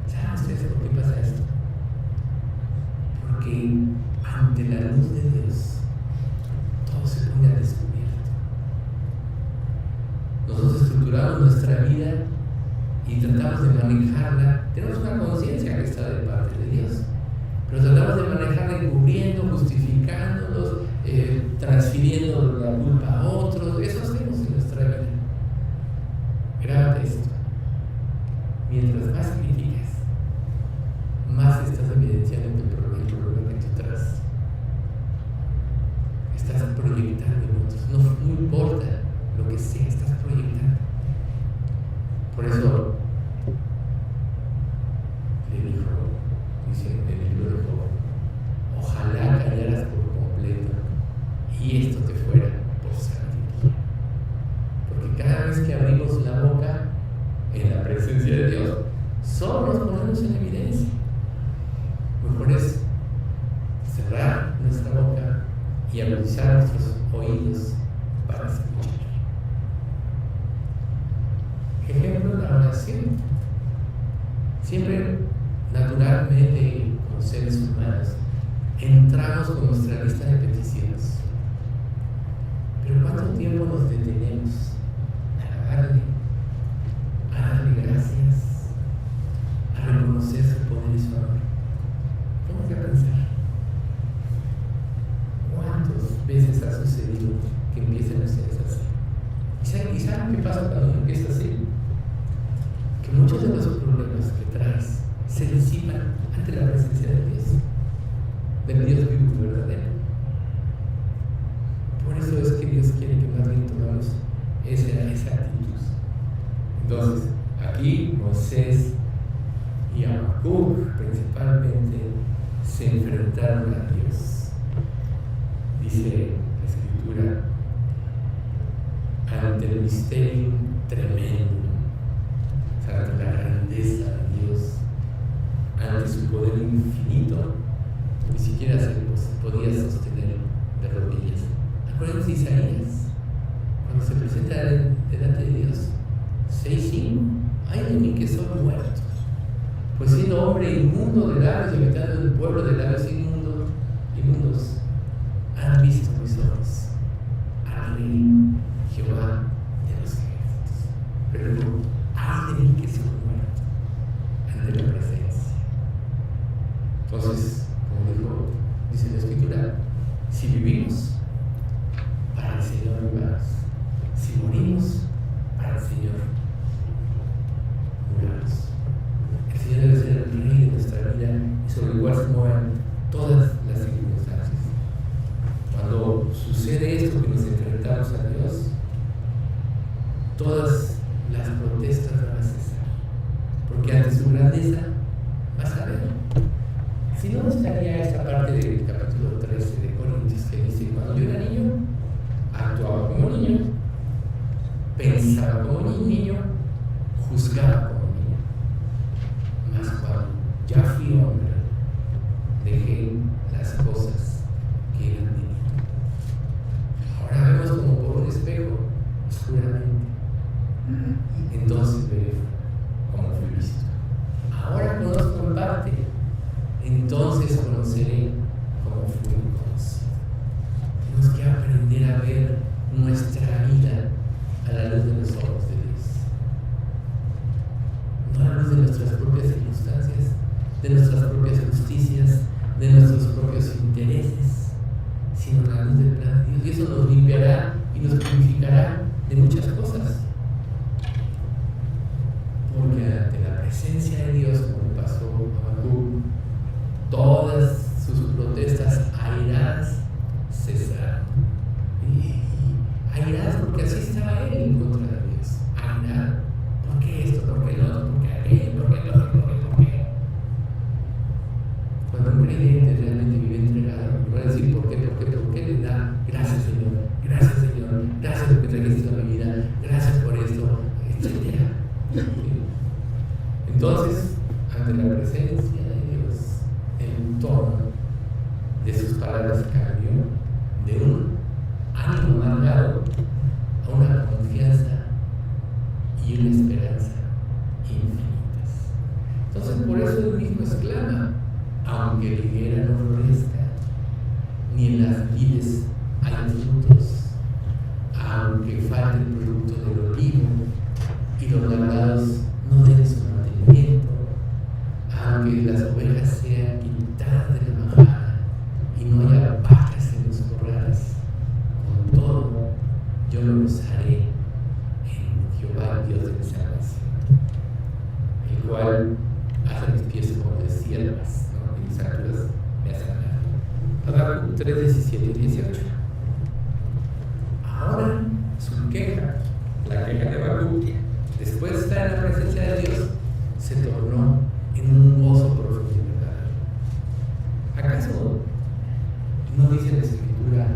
¿Saben ustedes por qué pasa esto? Porque ante la luz de Dios todo se pone al descubierto. Nosotros estructuramos nuestra vida y tratamos de manejarla. Tenemos una conciencia que está de parte de Dios, pero tratamos de manejarla encubriendo, justificándolos, transfiriendo la culpa a otros. Eso hacemos en nuestra vida. Grábate esto: mientras más criticas, más estás evidenciando el problema que tú traes. Estás proyectando en otros. No importa lo que sea, estás proyectando. Por eso le dijo, dice en el libro de Job: ojalá callaras por completo y esto te fuera por sabiduría. Porque cada vez que abrimos la boca en la presencia de Dios, solo nos ponemos en evidencia. Mejor es cerrar nuestra boca y agudizar nuestros oídos para escuchar. Ejemplo, la oración. Siempre, naturalmente, como seres humanos, entramos con nuestra lista de peticiones. Pero ¿cuánto tiempo nos detenemos a darle gracias, a reconocer su poder y su amor? Vamos a pensar. ¿Cuántas veces ha sucedido que empiecen ustedes así? ¿Y saben qué pasa cuando empieza así? Que muchos de los problemas que traes se disipan ante la presencia de Dios, del Dios vivo y verdadero. Por eso es que Dios quiere que más bien tomemos esa actitud. Entonces, aquí Moisés y Habacuc principalmente se enfrentaron a Dios. Dice la Escritura: ante el misterio tremendo, ante la grandeza de Dios, ante su poder infinito, ni siquiera se podía sostener de rodillas. Acuérdense de Isaías, cuando se presenta delante de Dios, 6:5: ay de mí que soy muerto, pues siendo hombre inmundo de labios y habitando en el pueblo de labios inmundos, Entonces, como dice la Escritura, si vivimos, para el Señor vivamos. Si morimos, para el Señor muramos. El Señor debe ser el Rey de nuestra vida y sobre el cual se muevan todas las circunstancias. Cuando sucede esto que nos enfrentamos a Dios, todas las protestas van a cesar, porque ante su grandeza vas a ver. Si no, estaría esta parte del capítulo 13 de Corintios que dice: cuando yo era niño, actuaba como niño, pensaba como niño, juzgaba como niño. Mas cuando ya fui hombre, dejé las cosas que eran de niño. Ahora vemos como por un espejo, oscuramente. Entonces veré como fui visto. Ahora conozco en parte, entonces conoceré como fui conocido. Tenemos que aprender a ver nuestra vida a la luz de los ojos de Dios, no a la luz de nuestras propias circunstancias, de nuestras propias justicias, de nuestros propios intereses, sino a la luz del plan de Dios. Y eso nos limpiará y nos purificará de muchas cosas. Porque ante la presencia de Dios, como pasó a Habacuc, todas sus protestas airadas cesaron. Y airadas porque así estaba él en contra de Dios. Airado. ¿Por qué esto? ¿Por qué lo otro? ¿Por qué aquello? ¿Por qué lo otro? ¿Por qué? Cuando un creyente realmente vive entregado, va a decir ¿por qué le da gracias Señor, gracias porque trajiste a mi vida, gracias por esto, etc. Entonces, ante la presencia de Dios, el tono de sus palabras cambió de un ánimo amargado a una confianza y una esperanza infinitas. Entonces, por eso él mismo exclama: aunque la higuera no florezca, ni en las vides hay frutos, aunque falte el producto del olivo y los labrados no den su mantenimiento, aunque las ovejas sean quitadas de la majada y no haya vacas en los corrales, con todo yo me gozaré en Jehová, Dios de mi salvación, el cual hace mis pies como de siervas, ¿no? Y mis alturas me hacen andar. Habacuc 3, 17 y 18. Ahora su queja, la queja de Habacuc, después de estar en la presencia de Dios, se tornó en un gozo profundo y verdadero. ¿Acaso no dice la Escritura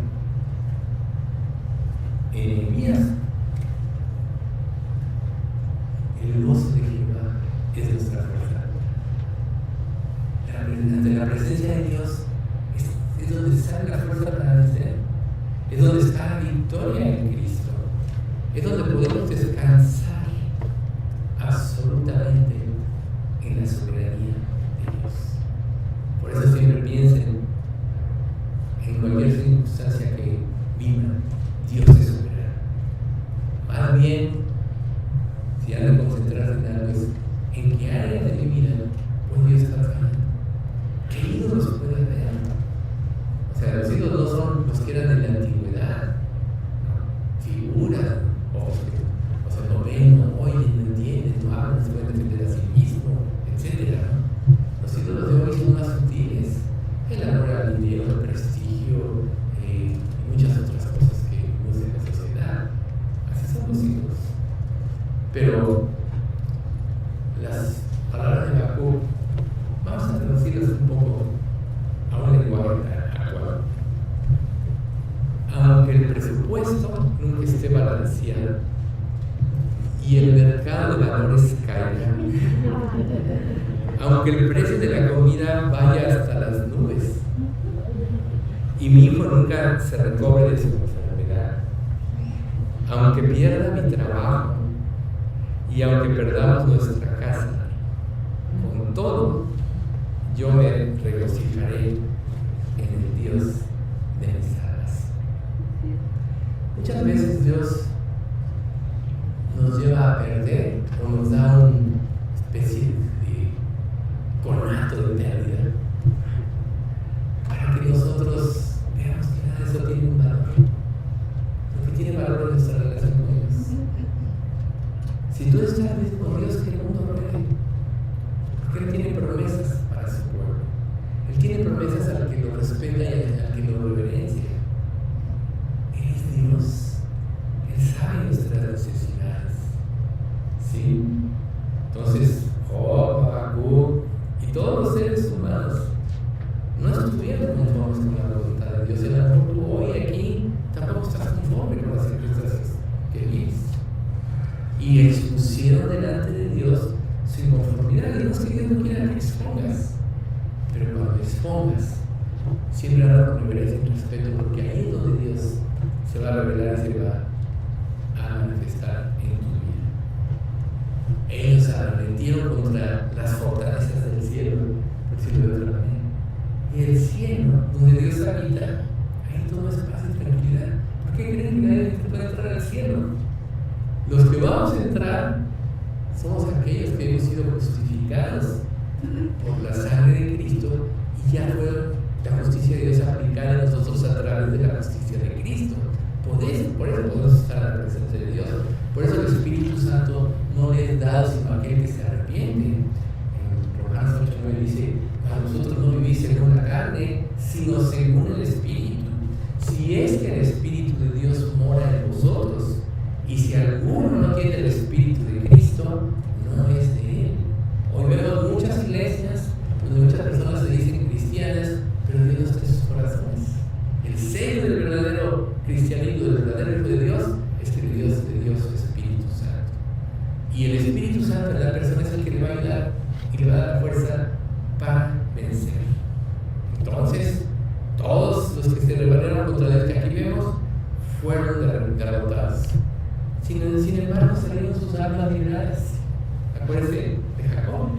en Nehemías: el gozo de Jehová es nuestra fuerza? Ante la presencia de Dios es donde está la fuerza para vencer, es donde está la victoria en Cristo, es donde podemos descansar absolutamente en la soberanía de Dios. Por eso siempre piensen en cualquier circunstancia que vivan, Dios es soberano. Más bien, si han de concentrarse en algo, es en qué área de mi vida puede Dios estar fallando. ¿Qué ídolos puede haber? O sea, los ídolos no son los que eran de la antigüedad, ¿no? Figuras, o sea, no ven, no oyen, no entienden, no hablan, se pueden defender a sí mismo, etc. ¿no? Los ídolos de hoy son más sutiles: el amor al dinero, el prestigio y muchas otras cosas que vivimos en la sociedad. Así son los ídolos. Pero las palabras de Habacuc, vamos a traducirlas un poco a un lenguaje actual. Aunque el presupuesto nunca esté balanceado y el mercado de valores caiga, aunque el precio de la comida vaya hasta las nubes y mi hijo nunca se recobre de su enfermedad, aunque pierda mi trabajo y aunque perdamos nuestra casa, con todo yo me regocijaré en el Dios de mis salvación. Muchas veces Dios nos lleva a perder o nos da una especie de conato de pérdida tiene promesas al que lo respeta y al que lo reverencia. Él es Dios. Él sabe nuestras necesidades. ¿Sí? Entonces, Job, Habacuc y todos los seres humanos no estuvieron conformes con la voluntad de Dios. El amor, tú hoy aquí tampoco estás conforme con las circunstancias que vives. Y expusieron delante de Dios su inconformidad. Y no es que Dios no quiera que expongas, pero cuando expongas, siempre habla con reverencia y respeto, porque ahí es donde Dios se va a revelar y se va a manifestar en tu vida. Ellos se arremetieron contra las fortalezas del cielo, por decirlo de otra manera. Y el cielo, donde Dios habita, ahí todo es paz y tranquilidad. ¿Por qué creen que nadie puede entrar al cielo? Los que vamos a entrar somos aquellos que hemos sido justificados por la sangre de Cristo y ya fue la justicia de Dios aplicada a nosotros a través de la justicia de Cristo. Por eso podemos estar en la presencia de Dios. Por eso el Espíritu Santo no le es dado sino a aquel que se arrepiente. En Romanos 8:9 dice: a vosotros no vivís según la carne, sino según el Espíritu. Si es que el Espíritu de Dios mora en vosotros, y si alguno no tiene el Espíritu de Cristo, no es de Él. Hoy vemos muchas iglesias donde muchas personas se dicen cristianas, pero Dios no está en sus corazones. El sello del verdadero cristianismo, del verdadero Hijo de Dios, es que Dios es Espíritu Santo. Y el Espíritu Santo en la persona es el que le va a ayudar y le va a dar la fuerza para vencer. Entonces, todos los que se rebelaron contra Dios que aquí vemos fueron derrotados. Sin embargo, salieron sus almas liberadas. Acuérdense de Jacob: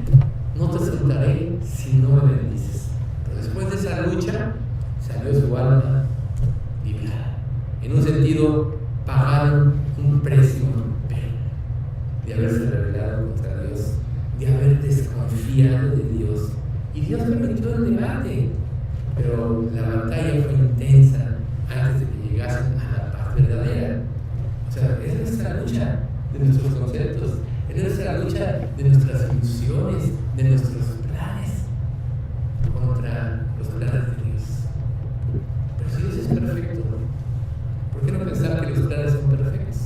no te soltaré si no me bendices. Pero después de esa lucha, salió su alma librada. En un sentido, pagaron un precio de haberse rebelado contra Dios, de haber desconfiado de Dios. Y Dios permitió el debate, pero la batalla fue intensa antes de que llegasen a la paz verdadera. O sea, es nuestra lucha de nuestros conceptos, es nuestra lucha de nuestras ilusiones, de nuestros planes contra los planes de Dios. Pero si Dios es perfecto, ¿por qué no pensar que los planes son perfectos?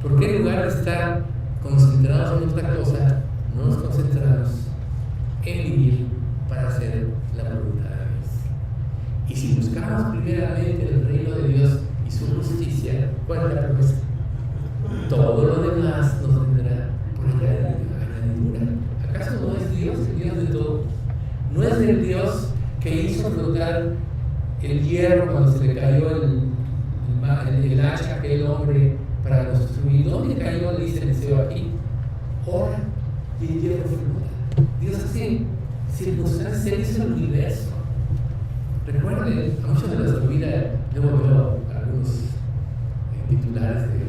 ¿Por qué en lugar de estar concentrados en otra cosa, no nos concentramos en vivir para hacer la voluntad de Dios? Y si buscamos primeramente el reino de Dios y su justicia, ¿cuál es la promesa? Todo lo demás nos vendrá por añadidura. ¿Acaso no es Dios el Dios de todo? ¿No es el Dios que hizo flotar el hierro cuando se le cayó el hacha a aquel hombre para construir? ¿Dónde cayó? Le dice Eliseo aquí. Ora y el hierro flota. Dios hace circunstancias, Él hizo el universo. Recuerden, a muchos de los olvida, luego veo algunos titulares de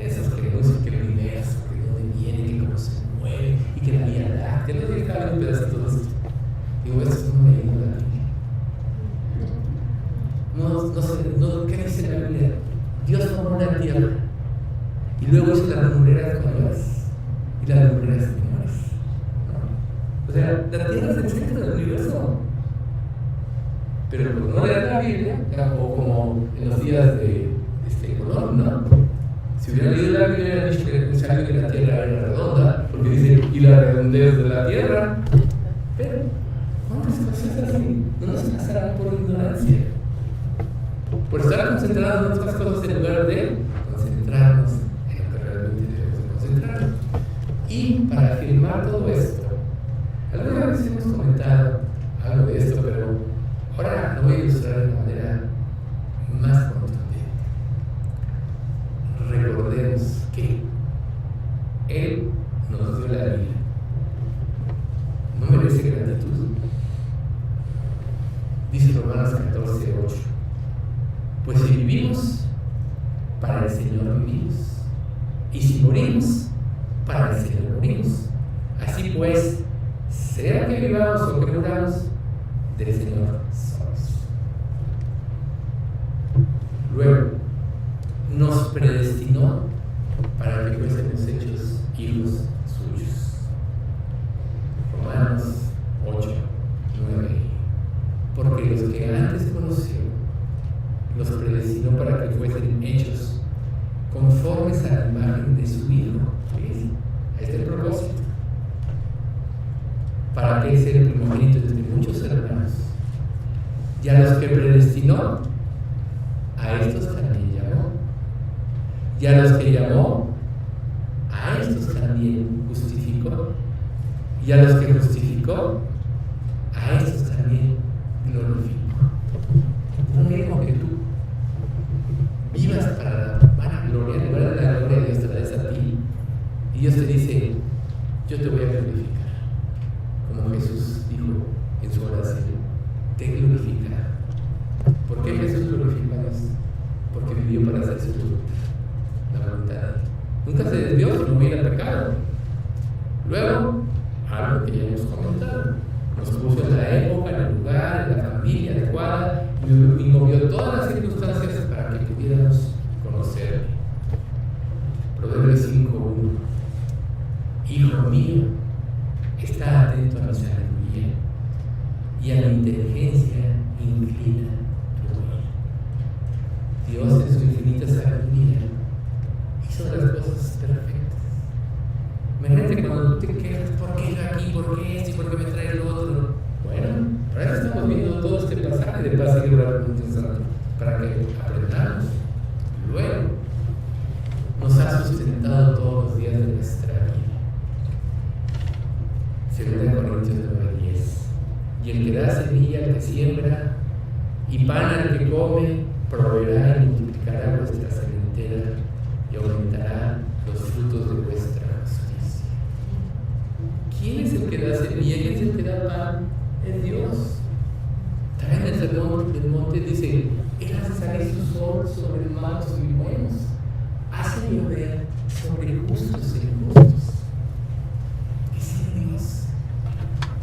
esos que denuncian que el universo, que de dónde viene, que cómo se mueve y que la Vía Láctea. No tiene que haber un pedacito de esto. Digo, esto no me ayuda a la Biblia. ¿Qué dice la Biblia? Dios formó la tierra y luego hizo las lumbreras mayores y las lumbreras menores. ¿No? O sea, la tierra es el centro del universo. Pero como no era la Biblia, o como en los días de Colón, ¿no? Si hubiera leído la Biblia, hubiera dicho que sabía que la tierra era redonda, porque dice, y la redondez de la tierra. Pero, ¿cuántas cosas así no nos pasarán por ignorancia? Por estar concentrados en otras cosas en lugar de concentrarnos en lo que realmente debemos concentrarnos. Y para afirmar todo esto, alguna vez hemos comentado algo de esto, pero ahora lo voy a ilustrar de una manera más contundente. Recordemos que Él nos dio la vida. No merece gratitud. Dice Romanos 14:8. Pues si vivimos, para el Señor vivimos. Y si morimos, para el Señor morimos. Así pues, sea que vivamos o que muramos, del Señor somos. Luego, nos predestinó para que fuésemos hechos hijos suyos. Romanos 8:9. porque los que antes conoció, los predestinó para que fuesen hechos conformes a la imagen de su Hijo. ¿Sí? A este propósito. Para que Él sea el primogénito entre muchos hermanos. Y a los que predestinó, a estos también llamó. Y a los que llamó, a estos también justificó. Y a los que justificó, a estos también glorificó. No mismo que tú vivas para la vanagloria, en lugar de la gloria de Dios te la des a ti. Y Dios te dice, yo te voy a glorificar. Como Jesús dijo en su oración, te glorificará. ¿Por qué Jesús glorificó a Dios? Porque vivió para hacer su voluntad, la voluntad de Él. Nunca se desvió si no hubiera pecado. Luego, algo que ya hemos comentado, nos puso en la época, en el lugar, en la familia adecuada y movió todas las circunstancias para que pudiéramos conocerle. Proverbios 5:1. Hijo mío, está atento a mi sabiduría y a mi inteligencia inclina tu oído. Dios en su infinita sabiduría hizo las cosas perfectas. Imagínate cuando tú te quejas, ¿por qué yo aquí? ¿Por qué esto? ¿Y por qué me trae lo otro? Bueno, para eso estamos viendo todo este pasaje de paz y gloria para que aprendamos. Luego, nos ha sustentado todos los días de nuestra vida. 2 Corintios 9:10. Y el que da semilla al que siembra y pan al que come, proveerá y multiplicará vuestra sementera y aumentará los frutos de vuestra justicia. ¿Quién es el que da semilla? ¿Quién es el que da pan? Es Dios. También en el sermón del monte dice, Él hace salir su sol sobre malos y buenos, hace llover sobre justos e injustos. Ese es Dios.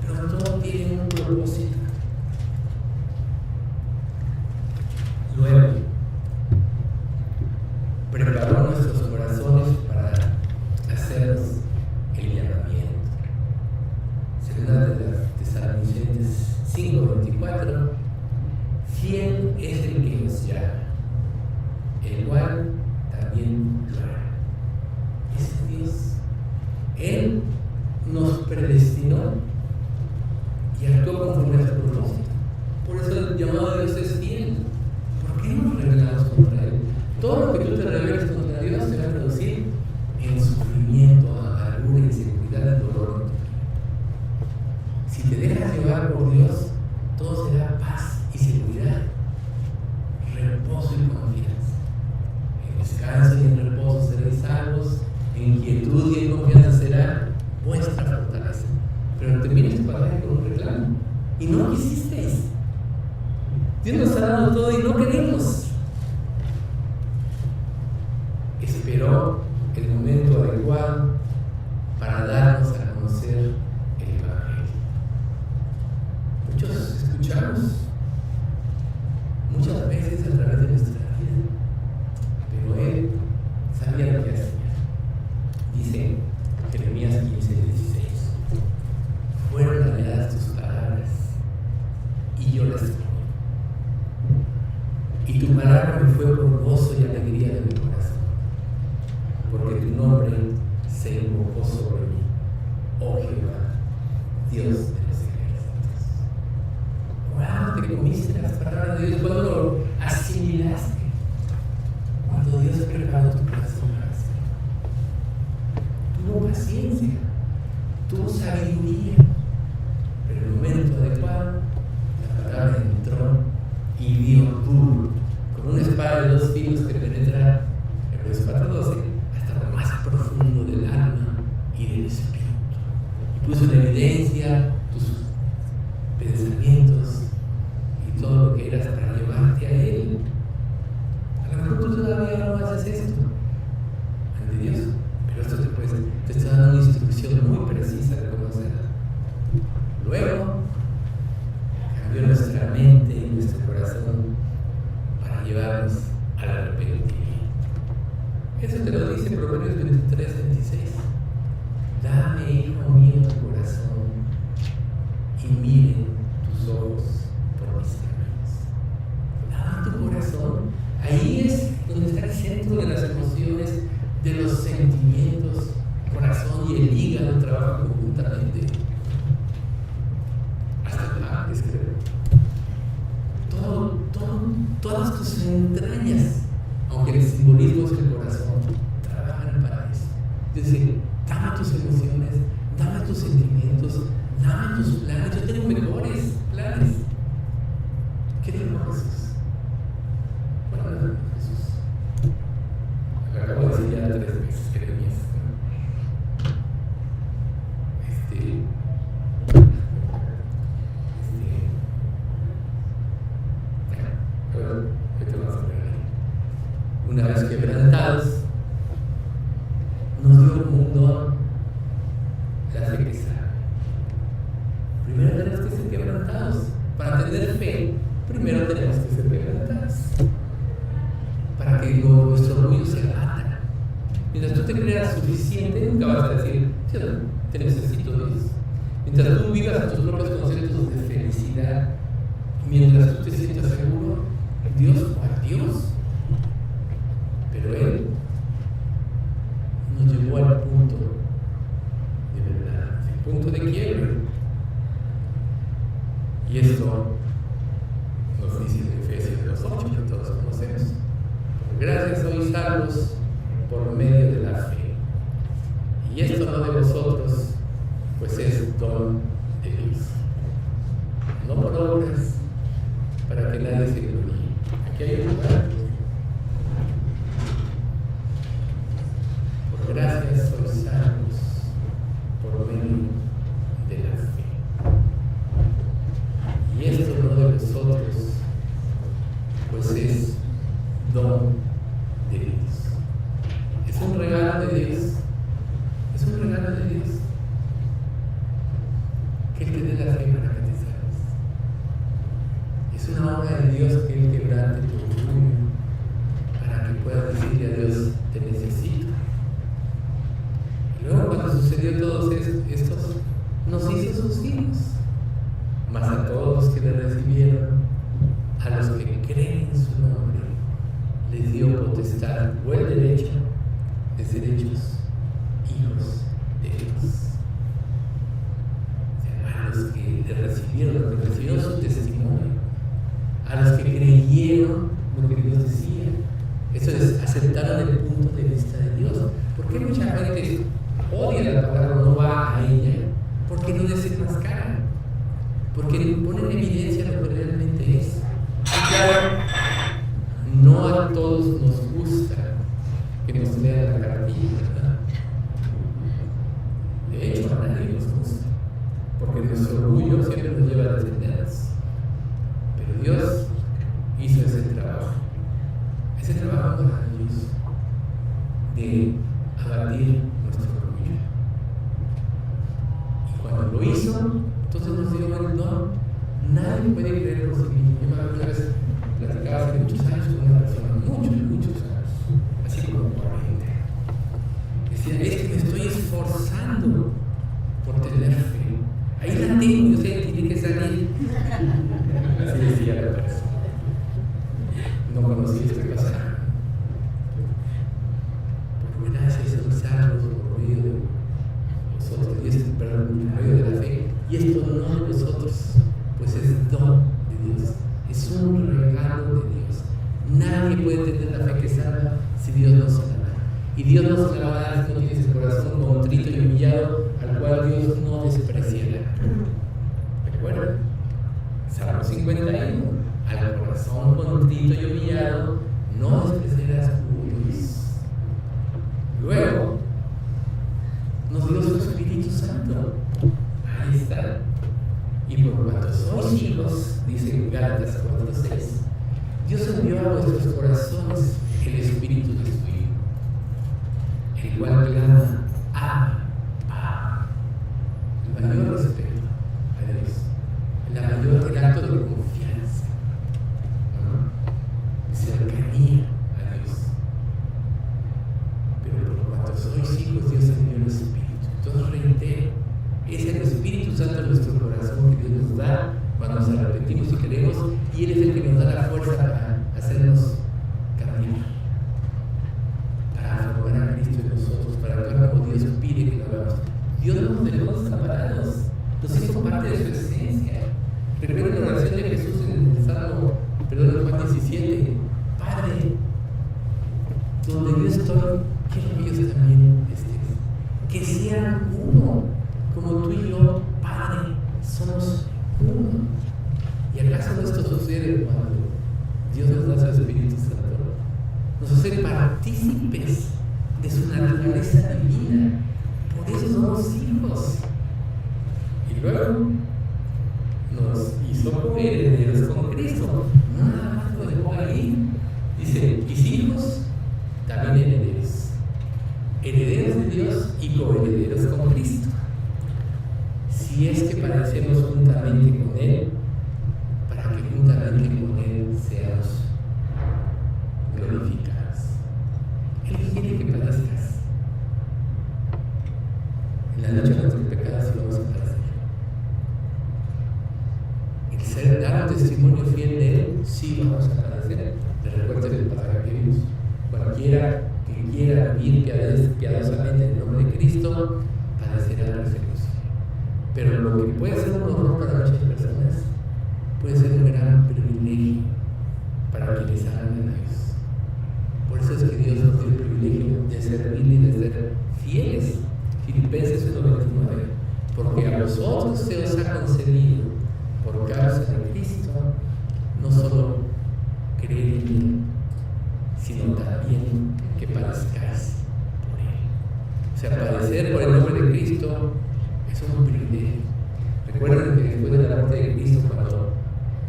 Pero todo tiene un propósito. Luego, preparó nuestros corazones para hacernos el llamamiento. Segunda de las Tesalonicenses 5:24, fiel es el que nos llama, el cual también lo hará. Ese es Dios. Él nos predestinó y actuó conforme a su propósito. Por eso el llamado de Dios es fiel. ¿Por qué nos rebelamos contra Él? Todo lo que tú te rebeles contra Dios se va a traducir en sufrimiento, amargura, inseguridad y dolor. Si te dejas llevar por Dios, todo será paz y seguridad, reposo y confianza. En descanso y en reposo seréis salvos, en quietud y en confianza será vuestra fortaleza. Pero termina este pasaje con un reclamo. Y no quisisteis. Dios nos ha dado todo y no queremos. Esperó el momento adecuado para darnos a conocer el Evangelio. Muchos escuchamos muchas veces a través de nuestra vida, pero Él sabía lo que hacía. Dice Jeremías 15:16, fueron halladas tus palabras y yo las comí. Y tu palabra me fue por gozo y alegría de mi corazón, porque tu nombre se invocó sobre mí, oh Jehová, Dios de los ejércitos. Wow, te comiste las palabras de Dios cuando lo asimilaste, cuando Dios preparó tu corazón para hacerlo. Tuvo paciencia, tuvo sabiduría, pero en el momento adecuado la palabra entró y dio duro, con una espada de 2 filos que penetra, Hebreos 4:12, hasta lo más profundo del alma y del espíritu. Y puso en evidencia tus pensamientos y todo lo que eras para llevarte a Él. A lo mejor tú todavía no haces esto ante Dios, pero esto te está dando una instrucción muy precisa de cómo hacerlo. Luego, cambió nuestra mente y nuestro corazón para llevarnos al arrepentimiento. Eso te lo dice Proverbios 23:26. Dame, hijo mío, tu corazón y miren tus ojos por mis de los sentimientos, el corazón y el hígado trabajan conjuntamente. Hasta la hambre, todas tus entrañas, aunque el simbolismo es el corazón, trabajan para eso. Es decir, dame tus emociones, dame tus sentimientos, dame tus planes. Yo tengo mejores planes. ¿Qué dijo Jesús? Bueno, Jesús. Acabo de decir ya 3 veces, Jeremías. Una vez quebrantados, nos dio un don, la fe que sabe. Primero tenemos que ser quebrantados. Para tener fe, primero tenemos que ser quebrantados. Para que nuestro orgullo se abata. Mientras tú te creas suficiente, nunca vas a decir, te necesito Dios. Mientras tú vivas en tus propios conceptos de felicidad, mientras tú te sientas seguro, Dios fue Dios. Pero Él nos llevó al punto de verdad, el punto de quiebre. Y esto nos dice en Efesios 2:8, que todos conocemos. Gracias sois salvos por medio de la fe. Y esto no de vosotros, pues es don de Dios. No por obras, para que nadie se gloríe. Aquí hay un lugar. Por gracias sois salvos por medio de la fe. Y esto no de vosotros, pues es don de Dios. Es un regalo de Dios. Es un regalo de Dios. Que Él te dé la fe para que te salves. Es una obra de Dios que Él quebrante tu orgullo para que puedas decirle a Dios, te necesito. Y luego cuando sucedió todos estos, nos hizo sus hijos. Mas a todos los que le recibieron, a los que creen en su nombre, les dio potestad o el derecho de ser hechos hijos de Dios. O sea, a los que le recibieron, los que recibieron su testimonio, a los que creyeron lo que Dios decía. Eso es, aceptaron el punto de vista de Dios. ¿Por qué mucha gente odia la palabra, no va a ella? Porque no desenmascara. Porque pone en evidencia lo que realmente es. Y claro, no a todos nos gusta que nos lean la cartilla, ¿verdad? De hecho, a nadie nos gusta, porque nuestro orgullo siempre nos lleva a defendernos. Pero Dios hizo ese trabajo maravilloso de abatir nuestro orgullo. Y cuando lo hizo, entonces nos dio el don. Nadie puede creer por sí mismo. Yo me acuerdo una vez, platicaba hace muchos años con una persona, muchos años, así como 40. Decía, es que me estoy esforzando por tener fe. Ahí la tengo, yo sé, tiene que salir. Así decía la persona. No conocí este pasaje. Porque gracias a los salvos por medio de vosotros, y esto, perdón, por medio de la fe. Y esto no de vosotros, pues es don de Dios. Es un regalo de Dios. Nadie puede tener la fe que salva si Dios no se la da. Y Dios no se la va a dar si no tienes el corazón contrito y humillado, al cual Dios no despreciará. ¿Recuerdan? Salmo 51. Al corazón contrito y humillado no despreciarás Dios. Luego nos dio su Espíritu Santo. Ahí está. Y por cuanto sois hijos, dice Gálatas 4:6, Dios envió a vuestros corazones el Espíritu de su Hijo, el cual clama, Abba, Padre. El mayor respeto a Dios, el acto de confianza, ¿no? Cercanía a Dios. Pero por cuanto sois hijos, Dios envió el Espíritu. Entonces reitero, es el Espíritu Santo en nuestro corazón que Dios nos da cuando nos arrepentimos y queremos, y Él es el que nos da la fuerza para hacernos caminar, para formar a Cristo sucede cuando Dios nos da su Espíritu Santo? Nos hace partícipes de su naturaleza divina. Por eso somos hijos. Y luego nos hizo herederos con Cristo. No nada más lo dejó ahí. Dice, y hijos, también herederos. Herederos de Dios y coherederos con Cristo. Si es que padecemos juntamente con Él, para que juntamente con Él seamos glorificados. Él quiere que padezcas. En la lucha contra el pecado sí vamos a padecer. El ser dar un testimonio fiel de Él, sí vamos a padecer. Les recuerdo el pasaje que vimos. Cualquiera que quiera vivir piadosamente en el nombre de Cristo, padecerá la persecución. Pero lo que puede ser un honor para muchas personas, puede ser un gran privilegio para quienes aman a Dios. Por eso es que Dios nos dio el privilegio de servirle y de ser fieles. Filipenses 1:29. Porque a vosotros se os ha concedido, por causa de Cristo, no solo creer en Él, sino también que padezcáis por Él. O sea, padecer por el nombre de Cristo es un privilegio. Recuerden que después de la muerte de Cristo, cuando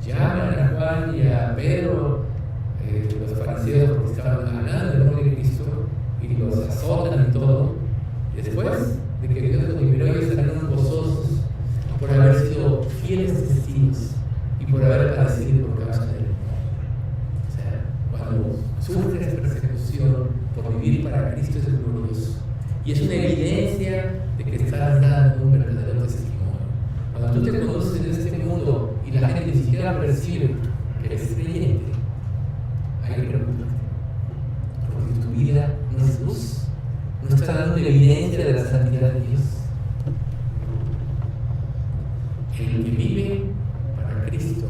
llaman a Juan y a Pedro, los fariseos, porque estaban hablando del nombre de Cristo, y los azotan y todo, después de que Dios los liberó, ellos salieron gozosos por haber sido fieles testigos y por haber padecido por causa de Él. O sea, cuando sufres persecución por vivir para Cristo es glorioso. Y es una evidencia de que estás dando un verdadero testimonio. Cuando tú te conoces en este mundo y la gente ni siquiera percibe que eres creyente, hay que preocuparte. Porque tu vida no es luz, no está dando evidencia de la santidad de Dios. El que vive para Cristo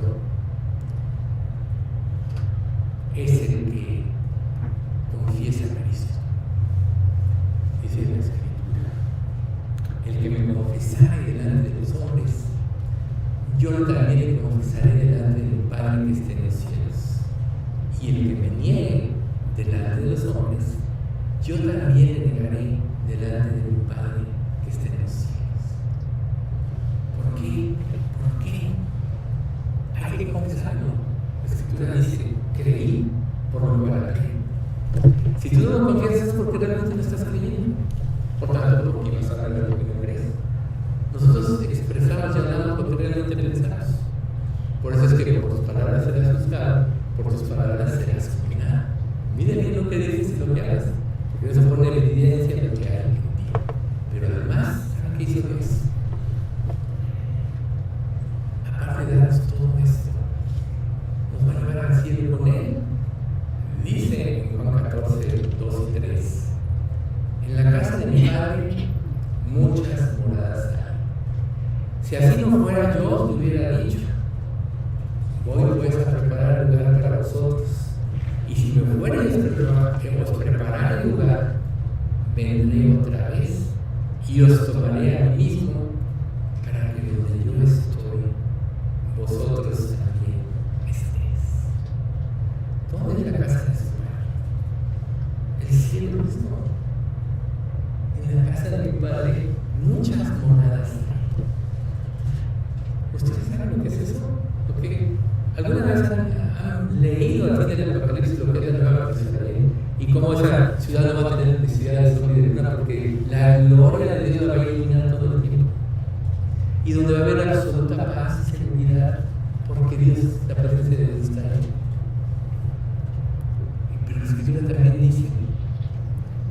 es el que confiesa a Cristo. Dice la Escritura: el que me confesare delante de los hombres, yo también le confesaré delante del Padre que esté en los cielos. Y el que me niegue delante de los hombres, yo también le negaré delante de mi Padre que esté en los cielos. ¿Por qué? ¿Por qué? Hay que confesarlo. La Escritura dice: creí, por lo cual creí. Si tú no lo confiesas es porque realmente no estás creyendo. Por tanto, ¿por qué vas a hablar de lo que no crees? Nosotros expresamos y hablamos lo que realmente pensamos. Por eso es que por tus palabras serás juzgado, por tus palabras serás condenado. Mira bien lo que dices y lo que hagas, porque eso pone en evidencia lo que hay en ti. Pero además, ¿saben qué hizo Dios? Aparte de darnos todo esto, nos va a llevar al cielo con Él. Dice en Juan 14, 2 y 3: en la casa de mi Padre muchas moradas hay. Si así no fuera, yo os lo hubiera dicho. Voy pues a preparar lugar para vosotros. Y si me fuera que os preparara el lugar, vendré otra vez y os tomaré a mí mismo, para que donde yo estoy, vosotros también estéis. ¿Dónde es la casa de su Padre? El cielo mismo. En la casa de mi Padre muchas moradas hay. ¿Ustedes saben lo que es eso? ¿Lo que alguna vez han leído al fin del Apocalipsis lo que es la Nueva Jerusalén? Y cómo esa ciudad no va a tener necesidad de sol ni de luna, porque la gloria de Dios la va a iluminar todo el tiempo. Y donde va a haber absoluta paz y seguridad, porque Dios, la presencia de Dios está ahí. Pero la Escritura también dice,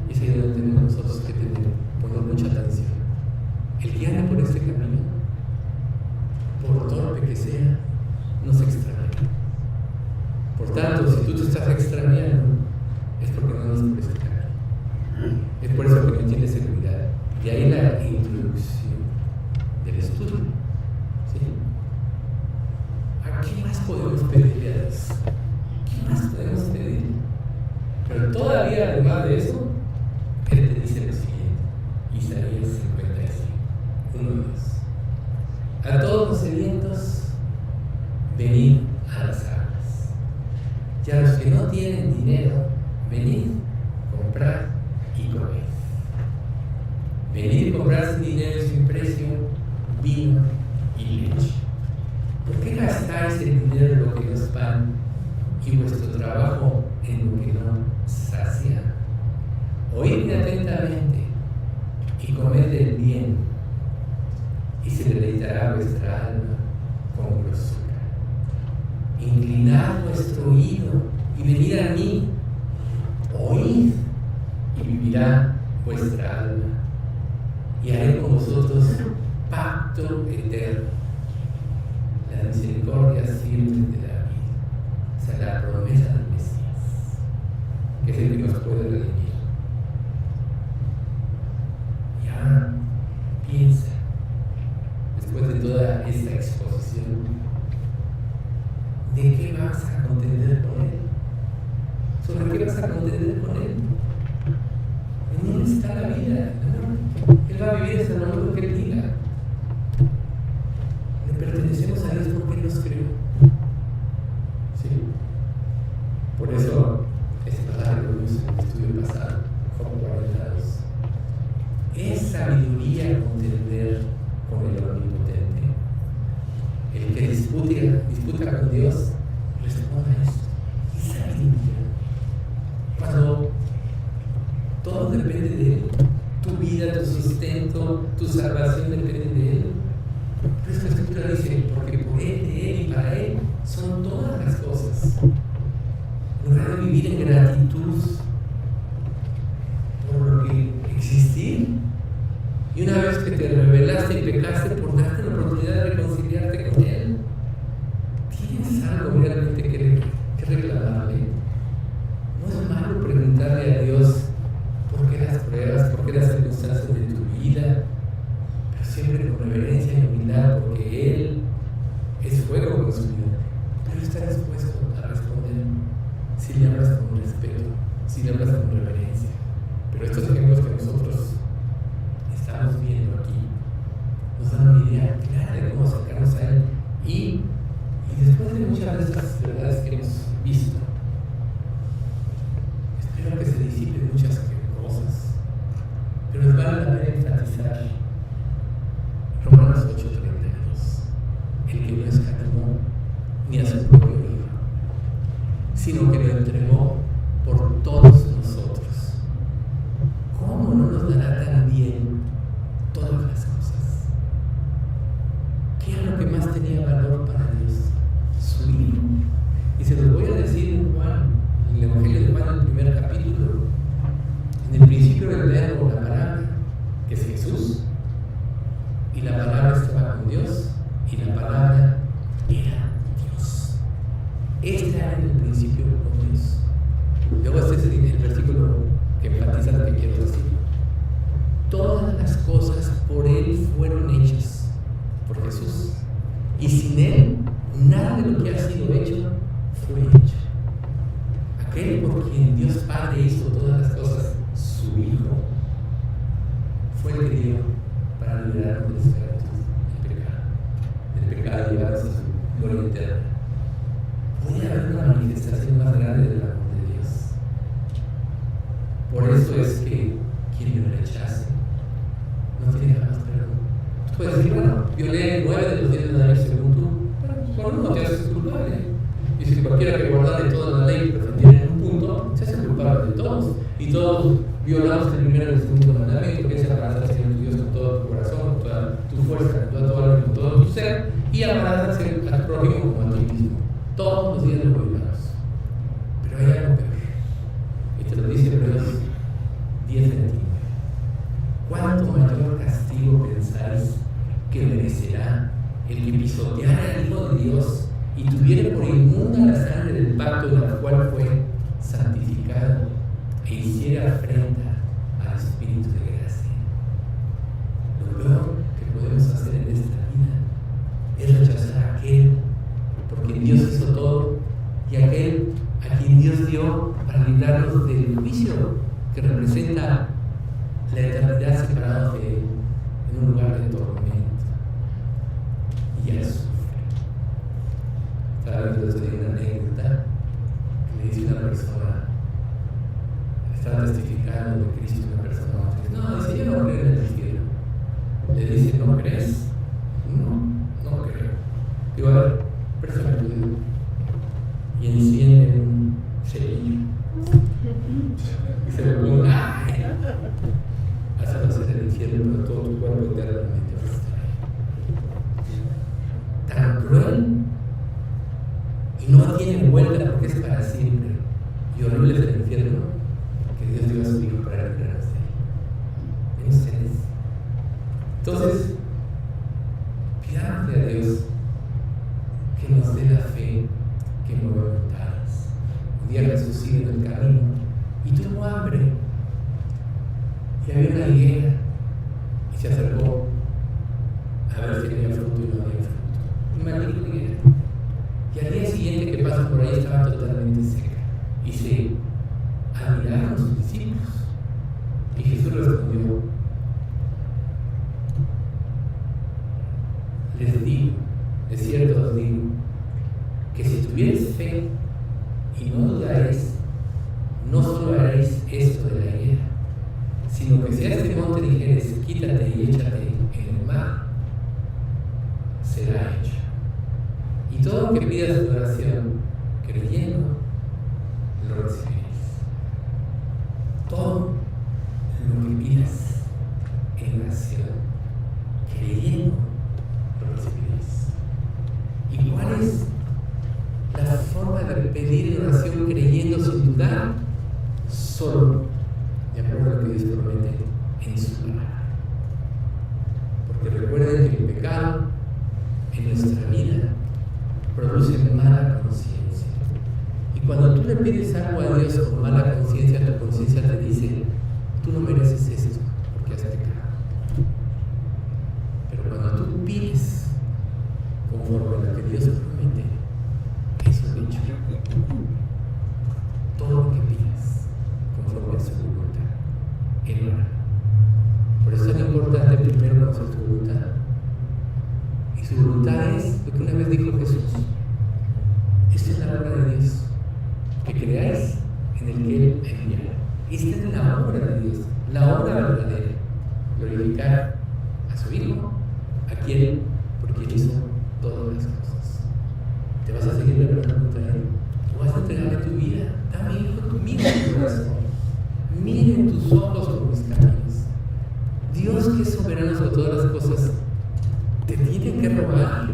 y es ahí donde tenemos nosotros que poner mucha atención: el que anda por este camino, por torpe que sea, no se extravía. Por tanto, si tú te estás extraviando, es porque no andas por ese camino. Es por eso que no tienes seguridad. De ahí la introducción del estudio. ¿Sí? ¿A qué más podemos pedirle a Dios? ¿Qué más podemos pedir? Pero todavía, además de eso, Él te dice lo siguiente: Isaías 55, 1 y 2. A todos los sedientos, venid a las aguas. Y a los que no tienen dinero, venid, comprad y comed. Venid, comprar sin dinero y sin precio vino y leche. ¿Por qué gastáis el dinero en lo que no es pan y vuestro trabajo en lo que no sacia? Oídme atentamente y comed del bien, y se deleitará vuestra alma con grosura. Inclinad vuestro oído y venid a mí, oíd y vivirá vuestra alma, y haré con vosotros pacto eterno, las misericordias firmes de David, o sea, la promesa del Mesías, que es el que nos puede redimir. Y ahora piensa, después de toda esta exposición, ¿de qué vas a contender con Él? ¿Sobre qué vas a contender con Él? En Él está la vida, ¿no? Él va a vivir hasta el momento que Él diga. Le pertenecemos a Dios porque Él nos creó. ¿Sí? Por eso es padre que vimos en el estudio pasado, Job 42. Es sabiduría contender con el omnipotente. El que disputa con Dios, responda a esto. Es sabiduría. Cuando todo depende de Él, tu vida, tu sustento, tu salvación depende de Él. Pero esta escritura dice, porque por Él, de Él y para Él son todas las cosas. En lugar de vivir en gratitud por lo que existir, y una vez que te rebelaste y pecaste, por darte la oportunidad de reconciliarte con Él, ¿tienes algo realmente que reclamarle? No es malo preguntarle a Dios por qué las pruebas, por qué las circunstancias de tu vida, pero siempre con reverencia y humildad, porque Él es fuego consumido, pero está dispuesto a responder si le hablas con respeto, si le hablas con reverencia. Pero estos ejemplos que nosotros estamos viendo aquí nos dan una idea clara de cómo acercarnos a Él, y después de muchas de estas verdades que hemos visto, espero que se disipen muchas cosas, pero nos vale la pena enfatizar Romanos 8:32, el que no escatimó ni a su propio Hijo, sino que lo entregó por todos nosotros. ¿Cómo no nos dará también todas las cosas? ¿Qué era lo que más tenía valor para Dios? Su Hijo. Y se los voy a decir en Juan, en el Evangelio de Juan, en el primer capítulo. En el principio era el verbo, la palabra, que es Jesús, y la palabra estaba con Dios, y la palabra era Dios. Este era en el principio con Dios. Luego este es el versículo que enfatiza lo que quiero decir. Todas las cosas por Él fueron hechas, por Jesús, y sin Él nada de lo que ha sido hecho fue hecho. Aquel por quien Dios Padre hizo todas las cosas, su Hijo, fue el que dio para liberarnos de la esclavitud del pecado y llevarnos a su gloria eterna. Puede haber una manifestación más grande del amor de Dios. Por eso es que quien lo rechace no tiene jamás perdón. Tú puedes decir, bueno, violé 9 de los 10 mandamientos según tú, pero por uno te haces culpable. Y si cualquiera que guardare toda la ley pero tiene en un punto, se hace culpable de todos. Y todos violamos el primero y el segundo mandamiento, que es amarás al Señor tu Dios con todo tu corazón, con toda tu fuerza, con toda tu alma, con todo tu ser, y amarás a tu prójimo como a ti mismo. Todos los días lo violamos. Pero hay algo peor. Y te lo dice Hebreos 10:29. ¿Cuánto mayor castigo pensáis que merecerá el que pisoteara al Hijo de Dios y tuviera por inmunda la sangre del pacto en la cual fue santificado e hiciera afrenta al Espíritu de gracia? Lo peor que podemos hacer en esta vida es rechazar a aquel por quien Dios hizo todo y aquel a quien Dios dio para librarnos del juicio que representa la eternidad separados de Él en un lugar de tormento. Y Él sufre. Estaba viendo una anécdota que y no tiene vuelta porque es para siempre, y horrible es el infierno que Dios dio a su Hijo para librarnos de él. ¿Ven ustedes? Entonces, pidámosle a Dios que nos dé la fe que mueve montañas. Un día Jesús iba en el camino y tuvo hambre, y había una higuera, y se acercó a ver si tenía fruto y no había fruto. Una maligna higuera. Y al día siguiente que pasó por ahí estaba totalmente seca. Y se admiraron a sus discípulos. Y Jesús respondió: les digo, de cierto os digo, que si tuvierais fe y no dudaréis, no solo haréis esto de la higuera, sino que si a este monte dijeres, quítate y échate en el mar, será hecho. Y todo lo que pidas en oración, creyendo, lo recibiréis. Todo lo que pidas en oración, creyendo, lo recibiréis. ¿Y cuál es la forma de pedir en oración creyendo sin dudar? Solo de acuerdo a lo que Dios promete en su palabra. Porque recuerden que el pecado en nuestra vida produce mala conciencia. Y cuando tú le pides algo a Dios con mala conciencia, tu conciencia te dice: tú no mereces esto porque has pecado. Pero cuando tú pides conforme a lo que Dios promete, eso es dicho. Todo lo que pidas conforme a su voluntad, Él lo hará. Por eso es tan importante primero conocer su voluntad. Y su voluntad es lo que una vez dijo Jesús: esta es la obra de Dios, que creáis en el que Él enviará. Esta es la obra de Dios, la obra verdadera: glorificar a su Hijo, a quien, porque Él hizo todas las cosas. ¿Te vas a seguir preguntando a Él? ¿O vas a entregarle tu vida? Dame, Hijo, tu vida en tu corazón. Miren tus ojos por mis caminos. Dios, que es soberano sobre todas las cosas, te tiene que rogar.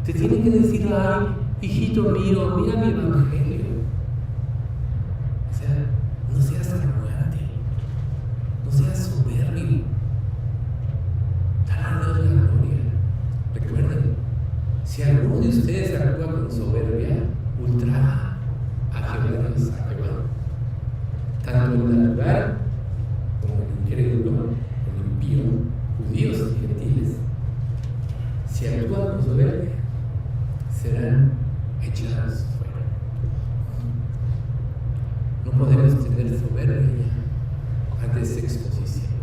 Te tiene que decir: ay, hijito mío, mira mi evangelio. O sea, no seas arrogante, no seas soberbio. Dale a Dios la gloria. Recuerden, si alguno de ustedes actúa con soberbia, ultraja a Jehová Dios, a Jehová. Tanto el natural como el incrédulo, el impío, judíos y gentiles, si actúan con soberbia, serán echados fuera. No podemos tener soberbia ante esa exposición.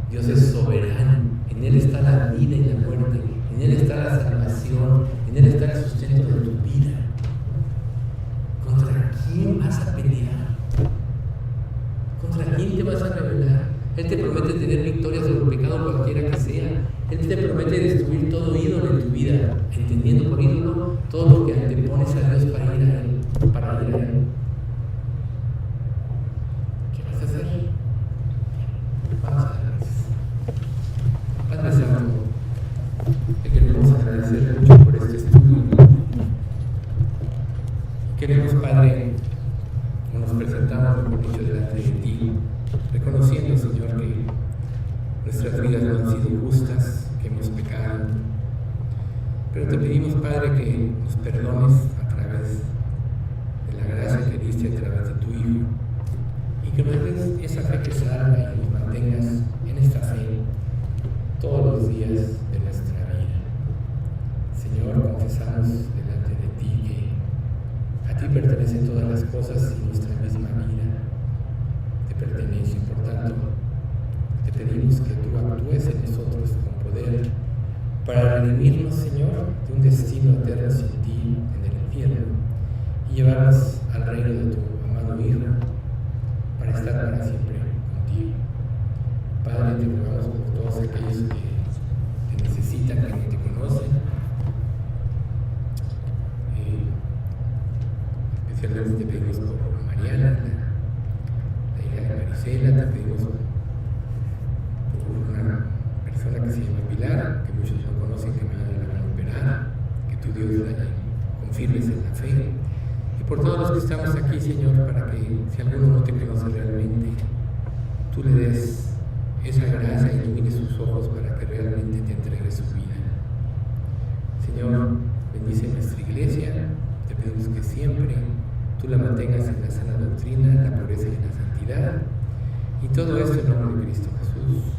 Dios es soberano, en Él está la vida y la muerte, en Él está la salvación, en Él está el sustento de tu vida. ¿Contra quién vas a pelear? ¿Contra quién te vas a rebelar? Él te promete tener victoria sobre el pecado cualquiera que sea. Él te promete destruir todo ídolo en tu vida, entendiendo por ídolo todo lo que antepones a Dios para ir a Él, para ir a Él. ¿Qué vas a hacer? Vamos a dar gracias. Padre Santo, te queremos agradecer mucho por este estudio. Queremos, Padre, nos presentamos con mucho delante de ti, reconociendo, Señor, que nuestras vidas no han sido justas, que hemos pecado. Pero te pedimos, Padre, que nos perdones a través de la gracia que diste a través de tu Hijo, y que nos des esa fe que salva y nos mantengas en esta fe todos los días de nuestra vida. Señor, confesamos delante de ti que a ti pertenecen todas las cosas y nuestra misma vida te pertenece. Por tanto, te pedimos que tú actúes en nosotros con poder para redimirnos, Señor, de un destino eterno sin ti en el infierno y llevarnos al reino de tu amado Hijo para estar para siempre contigo. Padre, te rogamos por todos aquellos que te necesitan, que no te conocen, especialmente te pedimos por Mariana, la hija de Marisela, te pedimos por una persona que se llama Pilar, que muchos no conocen, que mañana la van a operar, que tu Dios la haya firmes en la fe. Y por todos los que estamos aquí, Señor, para que si alguno no te conoce realmente, tú le des esa gracia y ilumines sus ojos para que realmente te entregue su vida. Señor, bendice nuestra iglesia. Te pedimos que siempre tú la mantengas en la sana doctrina, en la pureza y en la santidad. Y todo esto en nombre de Cristo Jesús.